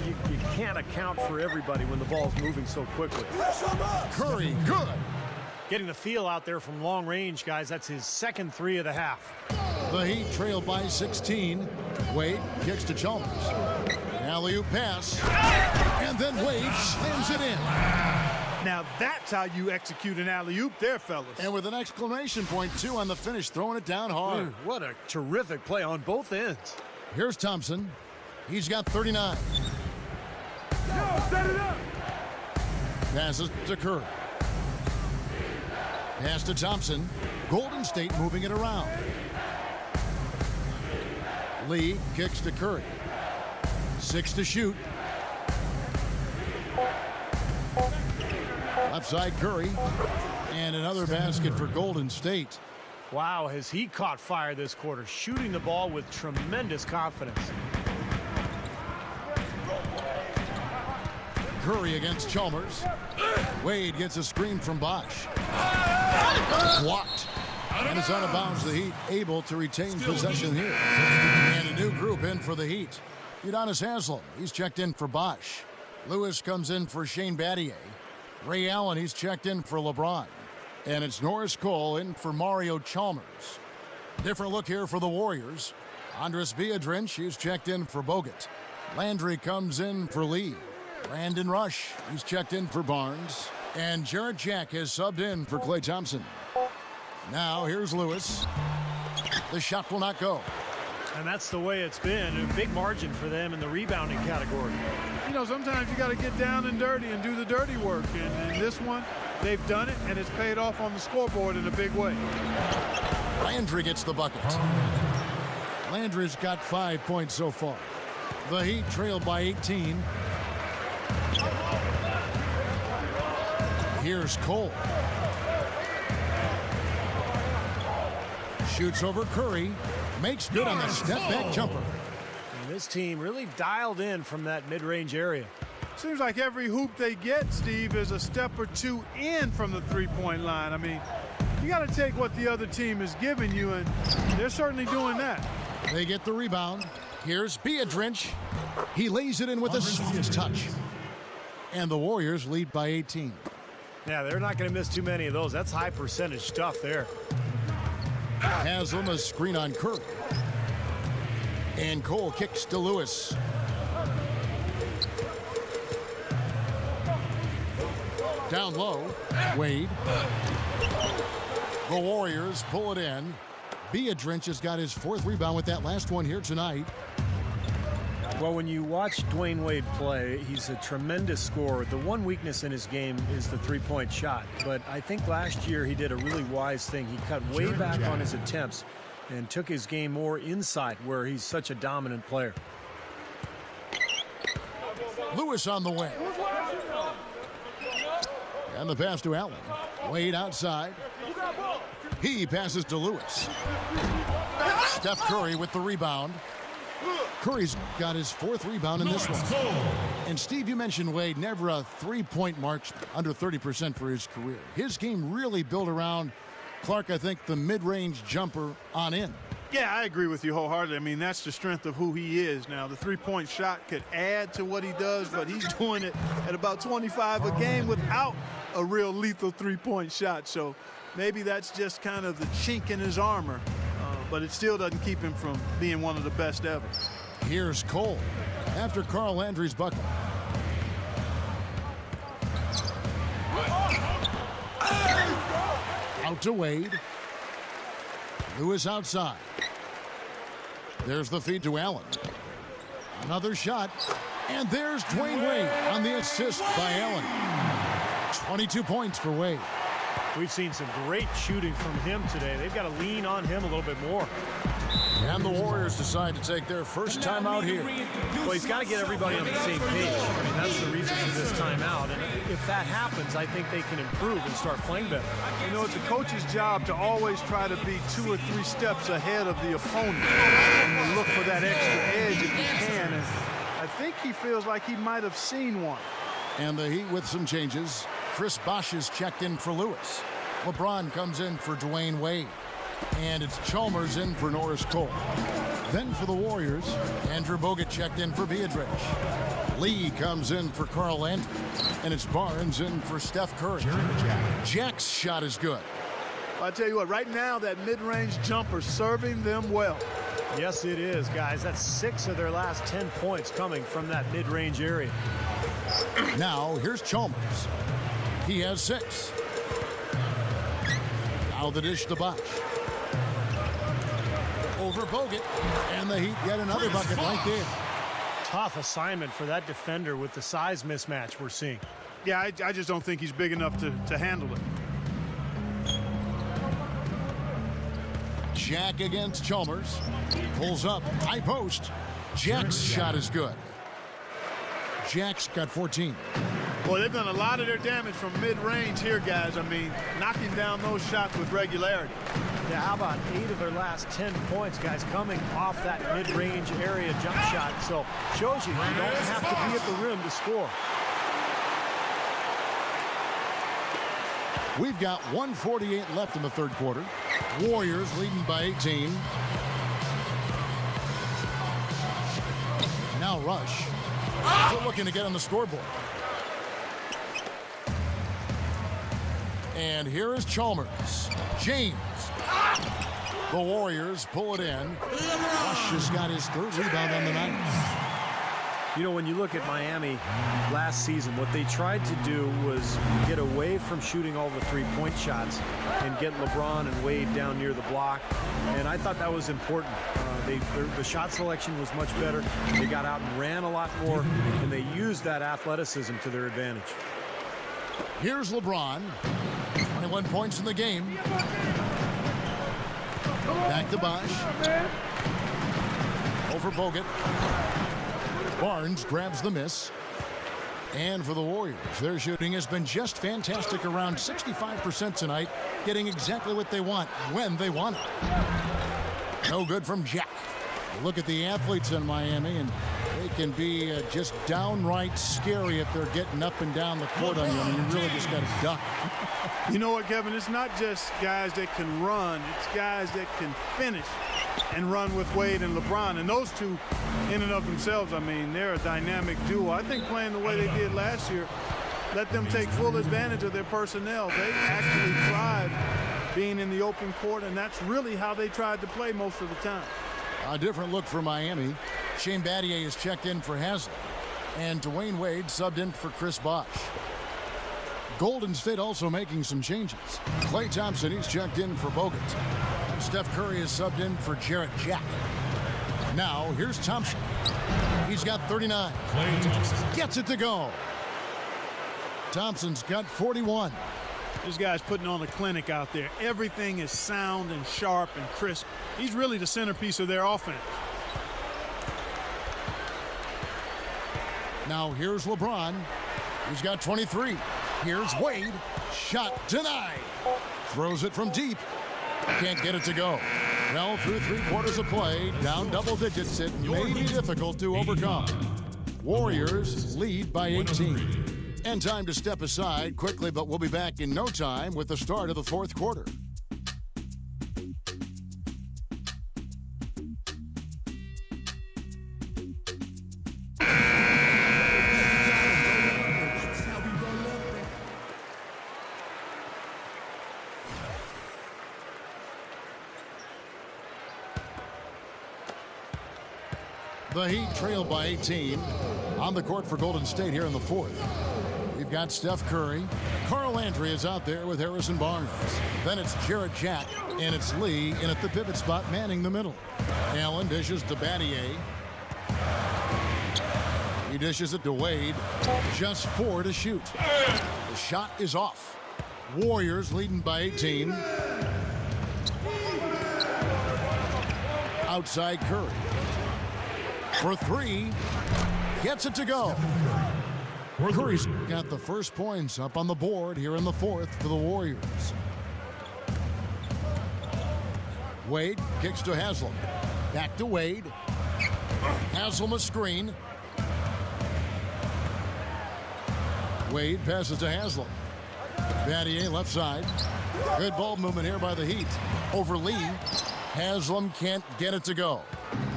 can't account for everybody when the ball's moving so quickly. Curry, good. Getting the feel out there from long range, guys. That's his 2nd 3 of the half. The Heat trail by 16. Wade kicks to Chalmers. Alley-oop pass. And then Wade slams it in. Now that's how you execute an alley-oop there, fellas. And with an exclamation point, too, on the finish, throwing it down hard. What a terrific play on both ends. Here's Thompson. He's got 39. Set it up. Passes to Curry. Pass to Thompson. Golden State moving it around. Lee kicks to Curry. 6 to shoot. Left side Curry. And another basket for Golden State. Wow, has he caught fire this quarter, shooting the ball with tremendous confidence. Curry against Chalmers. Wade gets a screen from Bosch. Blocked. And it's out of bounds. The Heat able to retain possession here. And a new group in for the Heat. Udonis Haslem, he's checked in for Bosch. Lewis comes in for Shane Battier. Ray Allen, he's checked in for LeBron. And it's Norris Cole in for Mario Chalmers. Different look here for the Warriors. Andres Biedrins, he's checked in for Bogut. Landry comes in for Lee. Brandon Rush, he's checked in for Barnes. And Jarrett Jack has subbed in for Klay Thompson. Now here's Lewis. The shot will not go. And that's the way it's been. A big margin for them in the rebounding category. You know, sometimes you got to get down and dirty and do the dirty work. And this one, they've done it, and it's paid off on the scoreboard in a big way. Landry gets the bucket. Landry's got 5 points so far. The Heat trailed by 18. Here's Cole. Shoots over Curry. Makes good on the step-back jumper. And this team really dialed in from that mid-range area. Seems like every hoop they get, Steve, is a step or two in from the three-point line. I mean, you got to take what the other team is giving you, and they're certainly doing that. They get the rebound. Here's Biedrins. He lays it in with a soft touch. And the Warriors lead by 18. Yeah, they're not going to miss too many of those. That's high percentage stuff there. Haslem a screen on Curry. And Cole kicks to Lewis. Down low, Wade. The Warriors pull it in. Biedrins has got his 4th rebound with that last one here tonight. Well, when you watch Dwayne Wade play, he's a tremendous scorer. The one weakness in his game is the three-point shot. But I think last year he did a really wise thing. He cut way back on his attempts and took his game more inside where he's such a dominant player. Lewis on the way. And the pass to Allen. Wade outside. He passes to Lewis. Steph Curry with the rebound. Curry's got his 4th rebound in this one. And Steve, you mentioned Wade, never a three-point mark under 30% for his career. His game really built around, Clark, I think, the mid-range jumper on in. Yeah, I agree with you wholeheartedly. I mean, that's the strength of who he is. Now, the three-point shot could add to what he does, but he's doing it at about 25 a game without a real lethal three-point shot. So maybe that's just kind of the chink in his armor, but it still doesn't keep him from being one of the best ever. Here's Cole after Carl Landry's bucket. Out to Wade. Lewis outside. There's the feed to Allen. Another shot. And there's Dwayne Wade on the assist by Allen. 22 points for Wade. We've seen some great shooting from him today. They've got to lean on him a little bit more. And the Warriors decide to take their first timeout here. Well, he's got to get everybody on the same page. I mean, that's the reason for this timeout. And if that happens, I think they can improve and start playing better. You know, it's the coach's job to always try to be 2 or 3 steps ahead of the opponent and to look for that extra edge if you can. And I think he feels like he might have seen one. And the Heat with some changes. Chris Bosh is checked in for Lewis. LeBron comes in for Dwayne Wade. And it's Chalmers in for Norris Cole. Then for the Warriors, Andrew Bogut checked in for Beatrice. Lee comes in for Carl Landry. And it's Barnes in for Steph Curry. Jack's shot is good. I'll tell you what, right now that mid-range jumper serving them well. Yes, it is, guys. That's 6 of their last 10 points coming from that mid-range area. Now, here's Chalmers. He has 6. Now the dish to Bosh. Over Bogut. And the Heat get another bucket right there. Tough assignment for that defender with the size mismatch we're seeing. Yeah, I just don't think he's big enough to handle it. Jack against Chalmers. Pulls up. High post. Jack's shot is good. Jack's got 14. Well, they've done a lot of their damage from mid-range here, guys. I mean, knocking down those shots with regularity. Yeah, how about 8 of their last 10 points, guys, coming off that mid-range area jump shot. So, shows you don't have to be at the rim to score. We've got 1:48 left in the third quarter. Warriors leading by 18. Now Rush. Still looking to get on the scoreboard. And here is Chalmers. James. The Warriors pull it in. Rush has got his 3rd rebound on the night. You know, when you look at Miami last season, what they tried to do was get away from shooting all the three-point shots and get LeBron and Wade down near the block. And I thought that was important. The shot selection was much better. They got out and ran a lot more, and they used that athleticism to their advantage. Here's LeBron. 21 points in the game. Back to Bosh. Over Bogut. Barnes grabs the miss. And for the Warriors, their shooting has been just fantastic, around 65% tonight, getting exactly what they want when they want it. No good from Jack. You look at the athletes in Miami, and they can be just downright scary if they're getting up and down the court on you. I mean, you really just got to duck. You know what, Kevin? It's not just guys that can run. It's guys that can finish and run with Wade and LeBron. And those two, in and of themselves, I mean, they're a dynamic duo. I think playing the way they did last year, let them take full advantage of their personnel. They actually tried being in the open court, and that's really how they tried to play most of the time. A different look for Miami. Shane Battier is checked in for Haslem. And Dwayne Wade subbed in for Chris Bosh. Golden State also making some changes. Klay Thompson, he's checked in for Bogut. And Steph Curry is subbed in for Jarrett Jack. Now, here's Thompson. He's got 39. Klay Thompson gets it to go. Thompson's got 41. This guy's putting on a clinic out there. Everything is sound and sharp and crisp. He's really the centerpiece of their offense. Now here's LeBron. He's got 23. Here's Wade. Shot denied. Throws it from deep. Can't get it to go. Well, through 3 quarters of play, down double digits, it may be difficult to overcome. Warriors lead by 18. And time to step aside quickly, but we'll be back in no time with the start of the fourth quarter. The Heat trail by 18 on the court for Golden State here in the fourth. We've got Steph Curry. Carl Landry is out there with Harrison Barnes. Then it's Jarrett Jack, and it's Lee in at the pivot spot manning the middle. Allen dishes to Battier. He dishes it to Wade. Just 4 to shoot. The shot is off. Warriors leading by 18. Outside Curry. For 3. Gets it to go. Curry's got the first points up on the board here in the 4th for the Warriors. Wade kicks to Haslam. Back to Wade. Haslam a screen. Wade passes to Haslam. Battier left side. Good ball movement here by the Heat. Over Lee. Haslam can't get it to go.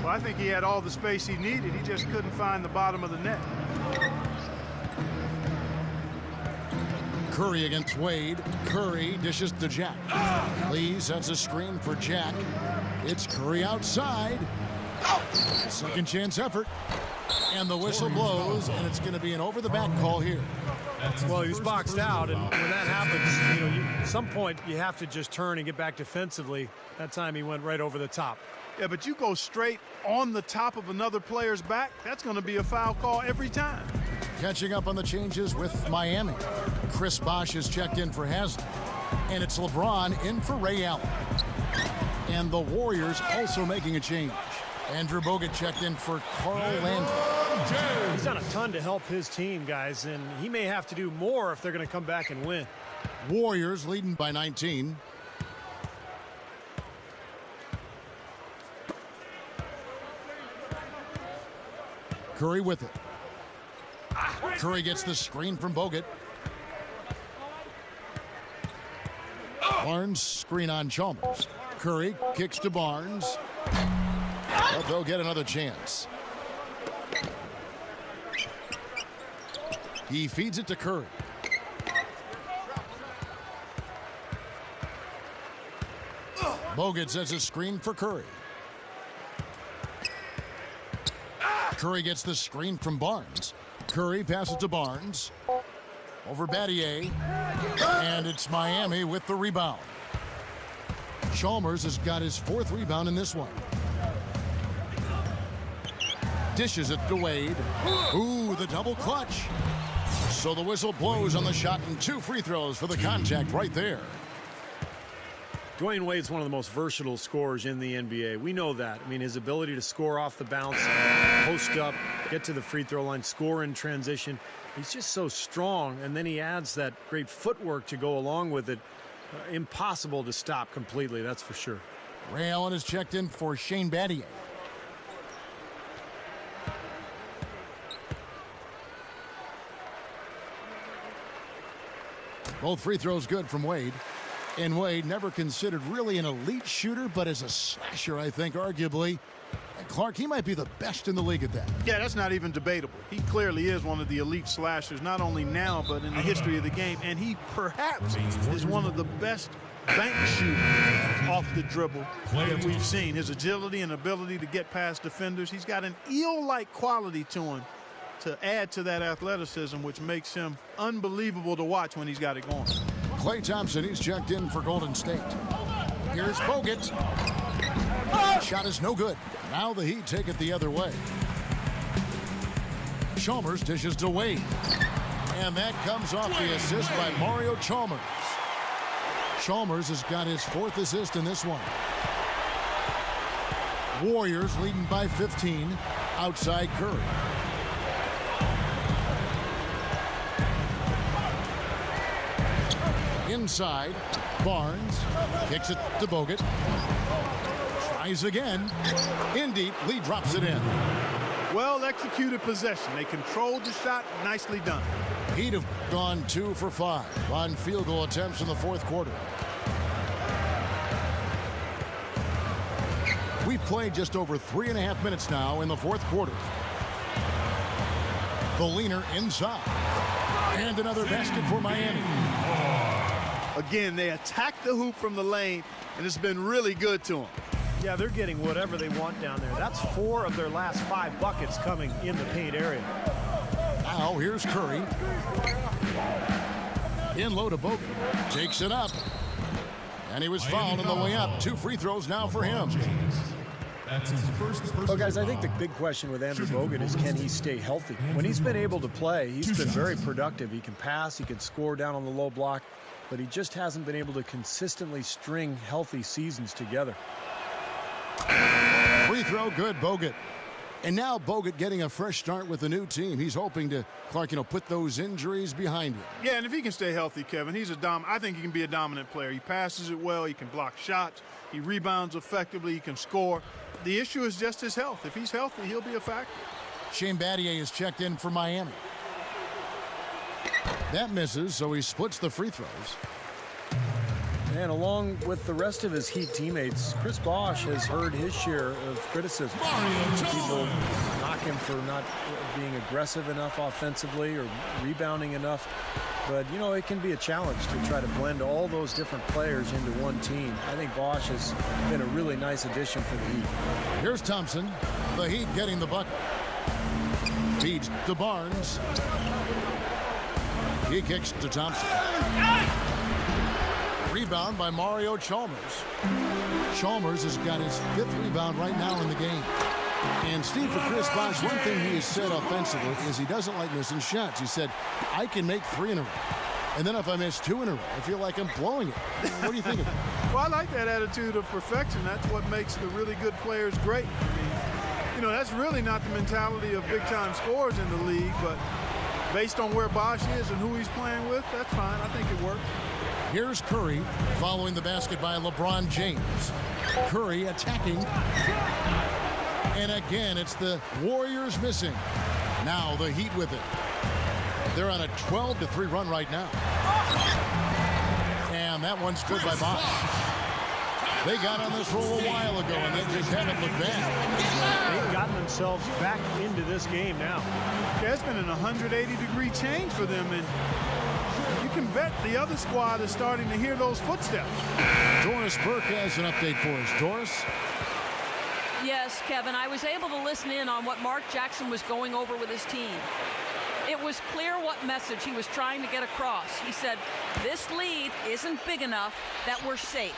Well, I think he had all the space he needed. He just couldn't find the bottom of the net. Curry against Wade. Curry dishes to Jack. Lee sets a screen for Jack. It's Curry outside. Second chance effort. And the whistle blows, and it's going to be an over-the-back call here. Well, he's boxed out, and when that happens, at some point you have to just turn and get back defensively. That time he went right over the top. Yeah, but you go straight on the top of another player's back, that's going to be a foul call every time. Catching up on the changes with Miami. Chris Bosh is checked in for Haslam. And it's LeBron in for Ray Allen. And the Warriors also making a change. Andrew Bogut checked in for Carl Landry. He's done a ton to help his team, guys, and he may have to do more if they're going to come back and win. Warriors leading by 19. Curry with it. Curry gets the screen from Bogut. Barnes screen on Chalmers. Curry kicks to Barnes. But they'll get another chance. He feeds it to Curry. Bogut sets a screen for Curry. Curry gets the screen from Barnes. Curry passes to Barnes. Over Battier. And it's Miami with the rebound. Chalmers has got his 4th rebound in this one. Dishes it to Wade. Ooh, the double clutch. So the whistle blows on the shot and 2 free throws for the contact right there. Dwayne Wade's one of the most versatile scorers in the NBA. We know that. I mean, his ability to score off the bounce, post up, get to the free throw line, score in transition. He's just so strong, and then he adds that great footwork to go along with it. Impossible to stop completely, that's for sure. Ray Allen is checked in for Shane Battier. Both free throws good from Wade. And Wade never considered really an elite shooter, but as a slasher, I think, arguably. And Clark, he might be the best in the league at that. Yeah, that's not even debatable. He clearly is one of the elite slashers, not only now, but in the history of the game. And he perhaps is one of the best bank shooters off the dribble that we've seen. His agility and ability to get past defenders. He's got an eel-like quality to him to add to that athleticism, which makes him unbelievable to watch when he's got it going. Klay Thompson, he's checked in for Golden State. Here's Bogut. Shot is no good. Now the Heat take it the other way. Chalmers dishes to Wade. And that comes off the assist by Mario Chalmers. Chalmers has got his 4th assist in this one. Warriors leading by 15. Outside Curry. Inside, Barnes kicks it to Bogut. Tries again. In deep, Lee drops it in. Well executed possession. They controlled the shot. Nicely done. He'd have gone 2 for 5 on field goal attempts in the 4th quarter. We've played just over 3.5 minutes now in the 4th quarter. The leaner inside. And another basket for Miami. Again, they attack the hoop from the lane, and it's been really good to them. Yeah, they're getting whatever they want down there. That's 4 of their last 5 buckets coming in the paint area. Now here's Curry. In low to Bogut. Takes it up. And he was fouled on the way up. 2 free throws now for him. That's his first personal Well, guys, I think the foul. big question with Andrew Bogut is, can he stay healthy? When he's been able to play, he's been very productive. He can pass, he can score down on the low block, but he just hasn't been able to consistently string healthy seasons together. Free throw, good, Bogut. And now Bogut getting a fresh start with the new team. He's hoping to, Clark, put those injuries behind him. Yeah, and if he can stay healthy, Kevin, I think he can be a dominant player. He passes it well, he can block shots, he rebounds effectively, he can score. The issue is just his health. If he's healthy, he'll be a factor. Shane Battier is checked in for Miami. That misses, so he splits the free throws. And along with the rest of his Heat teammates, Chris Bosh has heard his share of criticism. People knock him for not being aggressive enough offensively or rebounding enough. But, it can be a challenge to try to blend all those different players into one team. I think Bosh has been a really nice addition for the Heat. Here's Thompson. The Heat getting the bucket. Feeds to Barnes. He kicks to Thompson. Rebound by Mario Chalmers. Chalmers has got his 5th rebound right now in the game. And Steve, for Chris Bosh, one thing he has said offensively is he doesn't like missing shots. He said, I can make 3 in a row. And then if I miss 2 in a row, I feel like I'm blowing it. What do you think of that? Well, I like that attitude of perfection. That's what makes the really good players great. I mean, that's really not the mentality of big-time scorers in the league, but based on where Bosh is and who he's playing with, that's fine. I think it works. Here's Curry following the basket by LeBron James. Curry attacking. And again, it's the Warriors missing. Now the Heat with it. They're on a 12-3 run right now. And that one's good by Bosh. They got on this roll a while ago, and they just haven't looked bad. They've gotten themselves back into this game now. Yeah, it's been an 180-degree change for them, and you can bet the other squad is starting to hear those footsteps. Doris Burke has an update for us. Doris? Yes, Kevin, I was able to listen in on what Mark Jackson was going over with his team. It was clear what message he was trying to get across. He said, this lead isn't big enough that we're safe.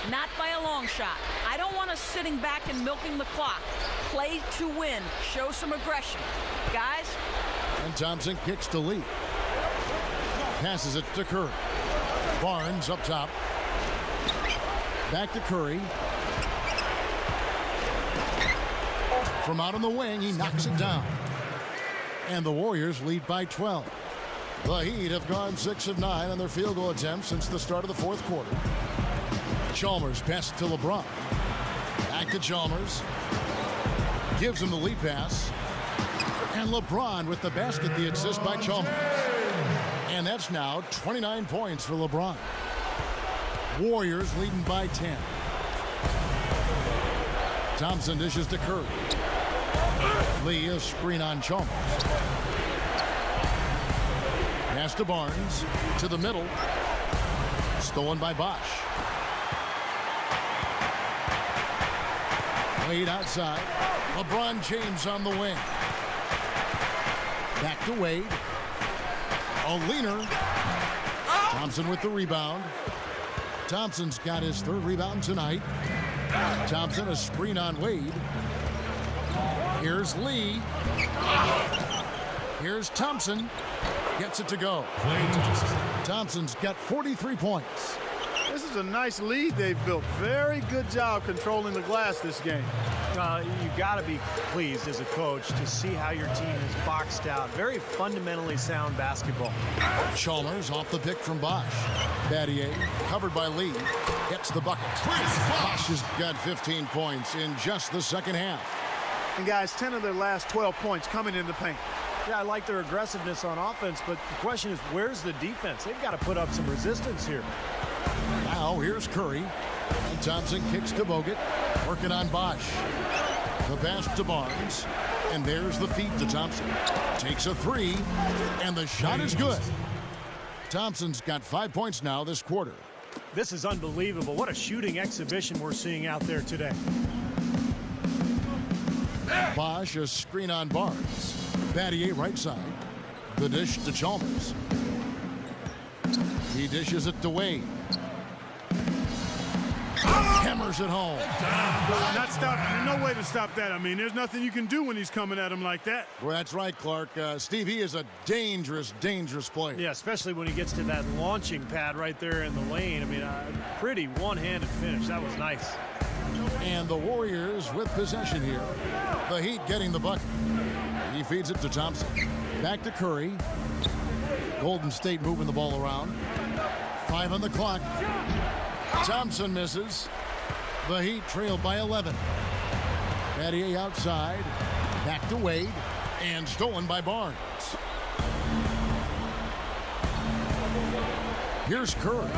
Not by a long shot. I don't want us sitting back and milking the clock. Play to win. Show some aggression. Guys? And Thompson kicks to Lee. Passes it to Curry. Barnes up top. Back to Curry. From out on the wing, he knocks it down. And the Warriors lead by 12. The Heat have gone 6 of 9 on their field goal attempts since the start of the 4th quarter. Chalmers passes to LeBron. Back to Chalmers. Gives him the lead pass. And LeBron with the basket, the assist by Chalmers. And that's now 29 points for LeBron. Warriors leading by 10. Thompson dishes to Curry. Lee, a screen on Chalmers. Pass to Barnes. To the middle. Stolen by Bosh. Wade outside. LeBron James on the wing. Back to Wade. A leaner. Thompson with the rebound. Thompson's got his 3rd rebound tonight. Thompson, a screen on Wade. Here's Lee. Here's Thompson. Gets it to go. Thompson's got 43 points. This is a nice lead they've built. Very good job controlling the glass this game. You got to be pleased as a coach to see how your team is boxed out. Very fundamentally sound basketball. Chalmers off the pick from Bosh. Battier covered by Lee. Gets the bucket. Bosh has got 15 points in just the 2nd half. And guys, 10 of their last 12 points coming in the paint. Yeah, I like their aggressiveness on offense, but the question is, where's the defense? They've got to put up some resistance here. Now here's Curry. And Thompson kicks to Bogut. Working on Bosh. The pass to Barnes. And there's the feed to Thompson. Takes a 3. And the shot is good. Thompson's got 5 points now this quarter. This is unbelievable. What a shooting exhibition we're seeing out there today. Bosh, a screen on Barnes. Battier right side. The dish to Chalmers. He dishes it to Wade. hammers it home. Not stop. No way to stop that. I mean, there's nothing you can do when he's coming at him like that. Well, that's right, Clark. Steve, he is a dangerous, dangerous player. Yeah, especially when he gets to that launching pad right there in the lane. I mean, pretty one-handed finish. That was nice. And the Warriors with possession here. The Heat getting the bucket. He feeds it to Thompson. Back to Curry. Golden State moving the ball around. 5 on the clock. Thompson misses. The Heat trailed by 11. Battier outside. Back to Wade. And stolen by Barnes. Here's Curry.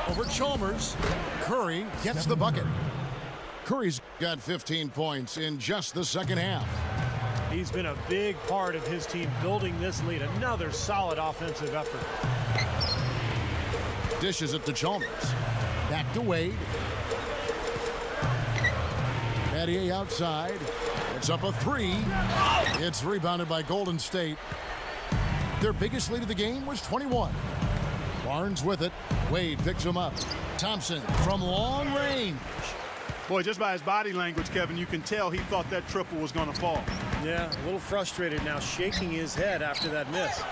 Over Chalmers. Curry gets the bucket. Curry's got 15 points in just the second half. He's been a big part of his team building this lead. Another solid offensive effort. Dishes it to Chalmers. Back to Wade. Battier outside. It's up a 3. It's rebounded by Golden State. Their biggest lead of the game was 21. Barnes with it. Wade picks him up. Thompson from long range. Boy, just by his body language, Kevin, you can tell he thought that triple was going to fall. Yeah, a little frustrated now, shaking his head after that miss.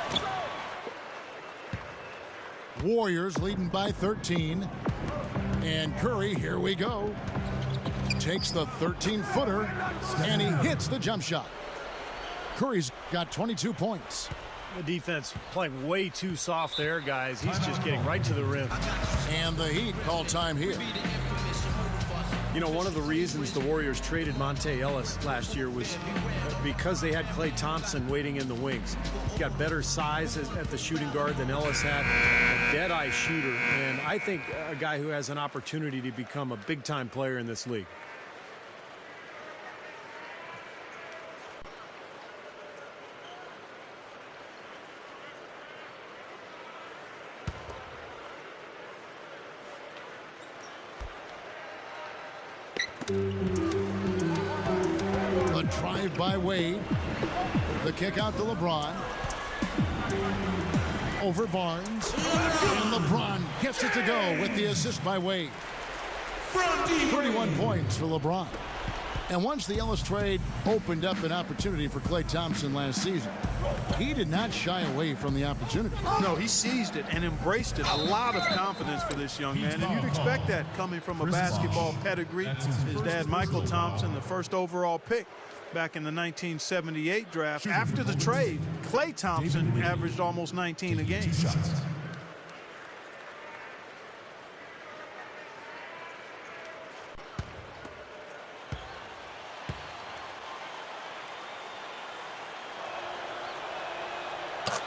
Warriors leading by 13. And Curry, here we go. Takes the 13-footer, and he hits the jump shot. Curry's got 22 points. The defense playing way too soft there, guys. He's just getting right to the rim. And the Heat call time here. You know, one of the reasons the Warriors traded Monte Ellis last year was because they had Klay Thompson waiting in the wings. He got better size at the shooting guard than Ellis had, a dead-eye shooter, and I think a guy who has an opportunity to become a big-time player in this league. The drive by Wade. The kick out to LeBron. Over Barnes. And LeBron gets it to go with the assist by Wade. 31 points for LeBron. And once the Ellis trade opened up an opportunity for Klay Thompson last season, he did not shy away from the opportunity. No, he seized it and embraced it. A lot of confidence for this young man, and you'd expect that coming from a basketball pedigree. His dad, Michael Thompson, the first overall pick back in the 1978 draft. After the trade, Klay Thompson averaged almost 19 a game.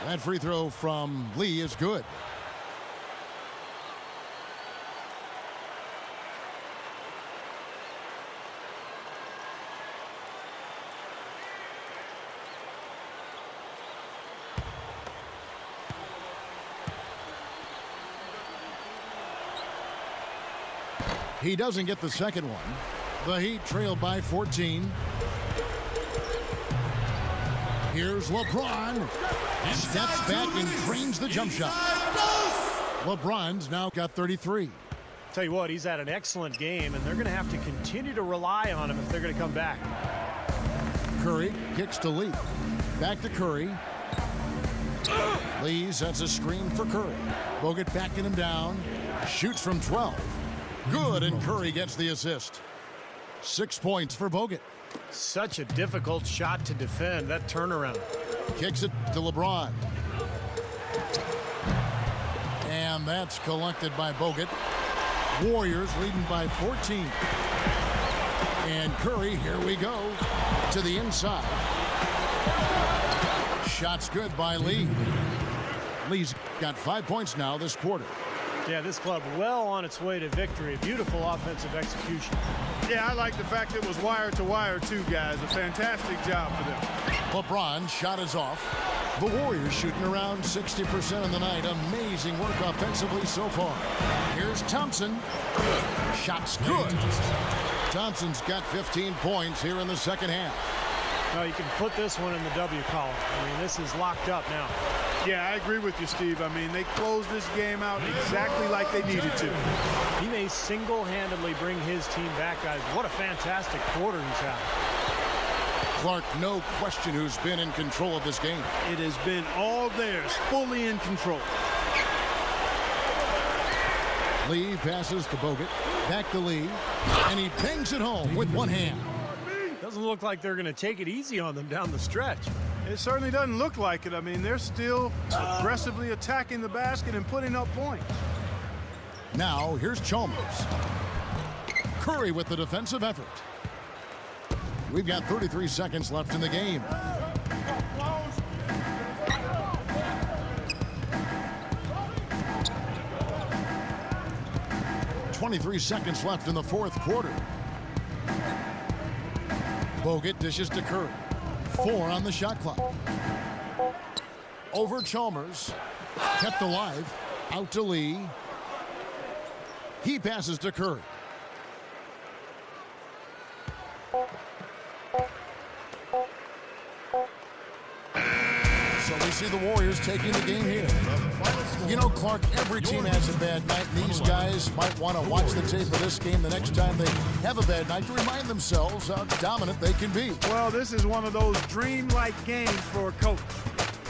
That free throw from Lee is good. He doesn't get the second one. The Heat trail by 14. Here's LeBron. Steps back and drains the jump shot. LeBron's now got 33. Tell you what, he's had an excellent game, and they're going to have to continue to rely on him if they're going to come back. Curry kicks to Lee. Back to Curry. Lee sets a screen for Curry. Bogut backing him down. Shoots from 12. Good, and Curry gets the assist. 6 points for Bogut. Such a difficult shot to defend, that turnaround. Kicks it to LeBron. And that's collected by Bogut. Warriors leading by 14. And Curry, here we go, to the inside. Shot's good by Lee. Lee's got 5 points now this quarter. Yeah, this club well on its way to victory. Beautiful offensive execution. Yeah, I like the fact it was wire to wire too, guys. A fantastic job for them. LeBron's shot is off. The Warriors shooting around 60% of the night. Amazing work offensively so far. Here's Thompson. Shot's good. Thompson's got 15 points here in the second half. Now you can put this one in the W column. I mean, this is locked up now. Yeah, I agree with you, Steve. I mean, they closed this game out exactly like they needed to. He may single-handedly bring his team back, guys. What a fantastic quarter he's had. Clark, no question who's been in control of this game. It has been all theirs, fully in control. Lee passes to Bogut. Back to Lee. And he bangs it home with one hand. Doesn't look like they're going to take it easy on them down the stretch. It certainly doesn't look like it. I mean, they're still aggressively attacking the basket and putting up points. Now, here's Chalmers. Curry with the defensive effort. We've got 33 seconds left in the game. .23 seconds left in the fourth quarter. Bogut dishes to Curry. 4 on the shot clock. Over Chalmers. Kept alive. Out to Lee. He passes to Curry. So we see the Warriors taking the game here. You know, Clark, every team has a bad night, and these guys might want to watch the tape of this game the next time they have a bad night to remind themselves how dominant they can be. Well, this is one of those dream-like games for a coach.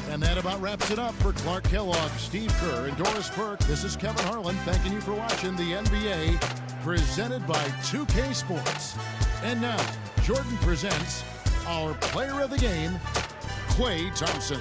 And that about wraps it up for Clark Kellogg, Steve Kerr, and Doris Burke. This is Kevin Harlan thanking you for watching the NBA presented by 2K Sports. And now, Jordan presents our player of the game, Klay Thompson.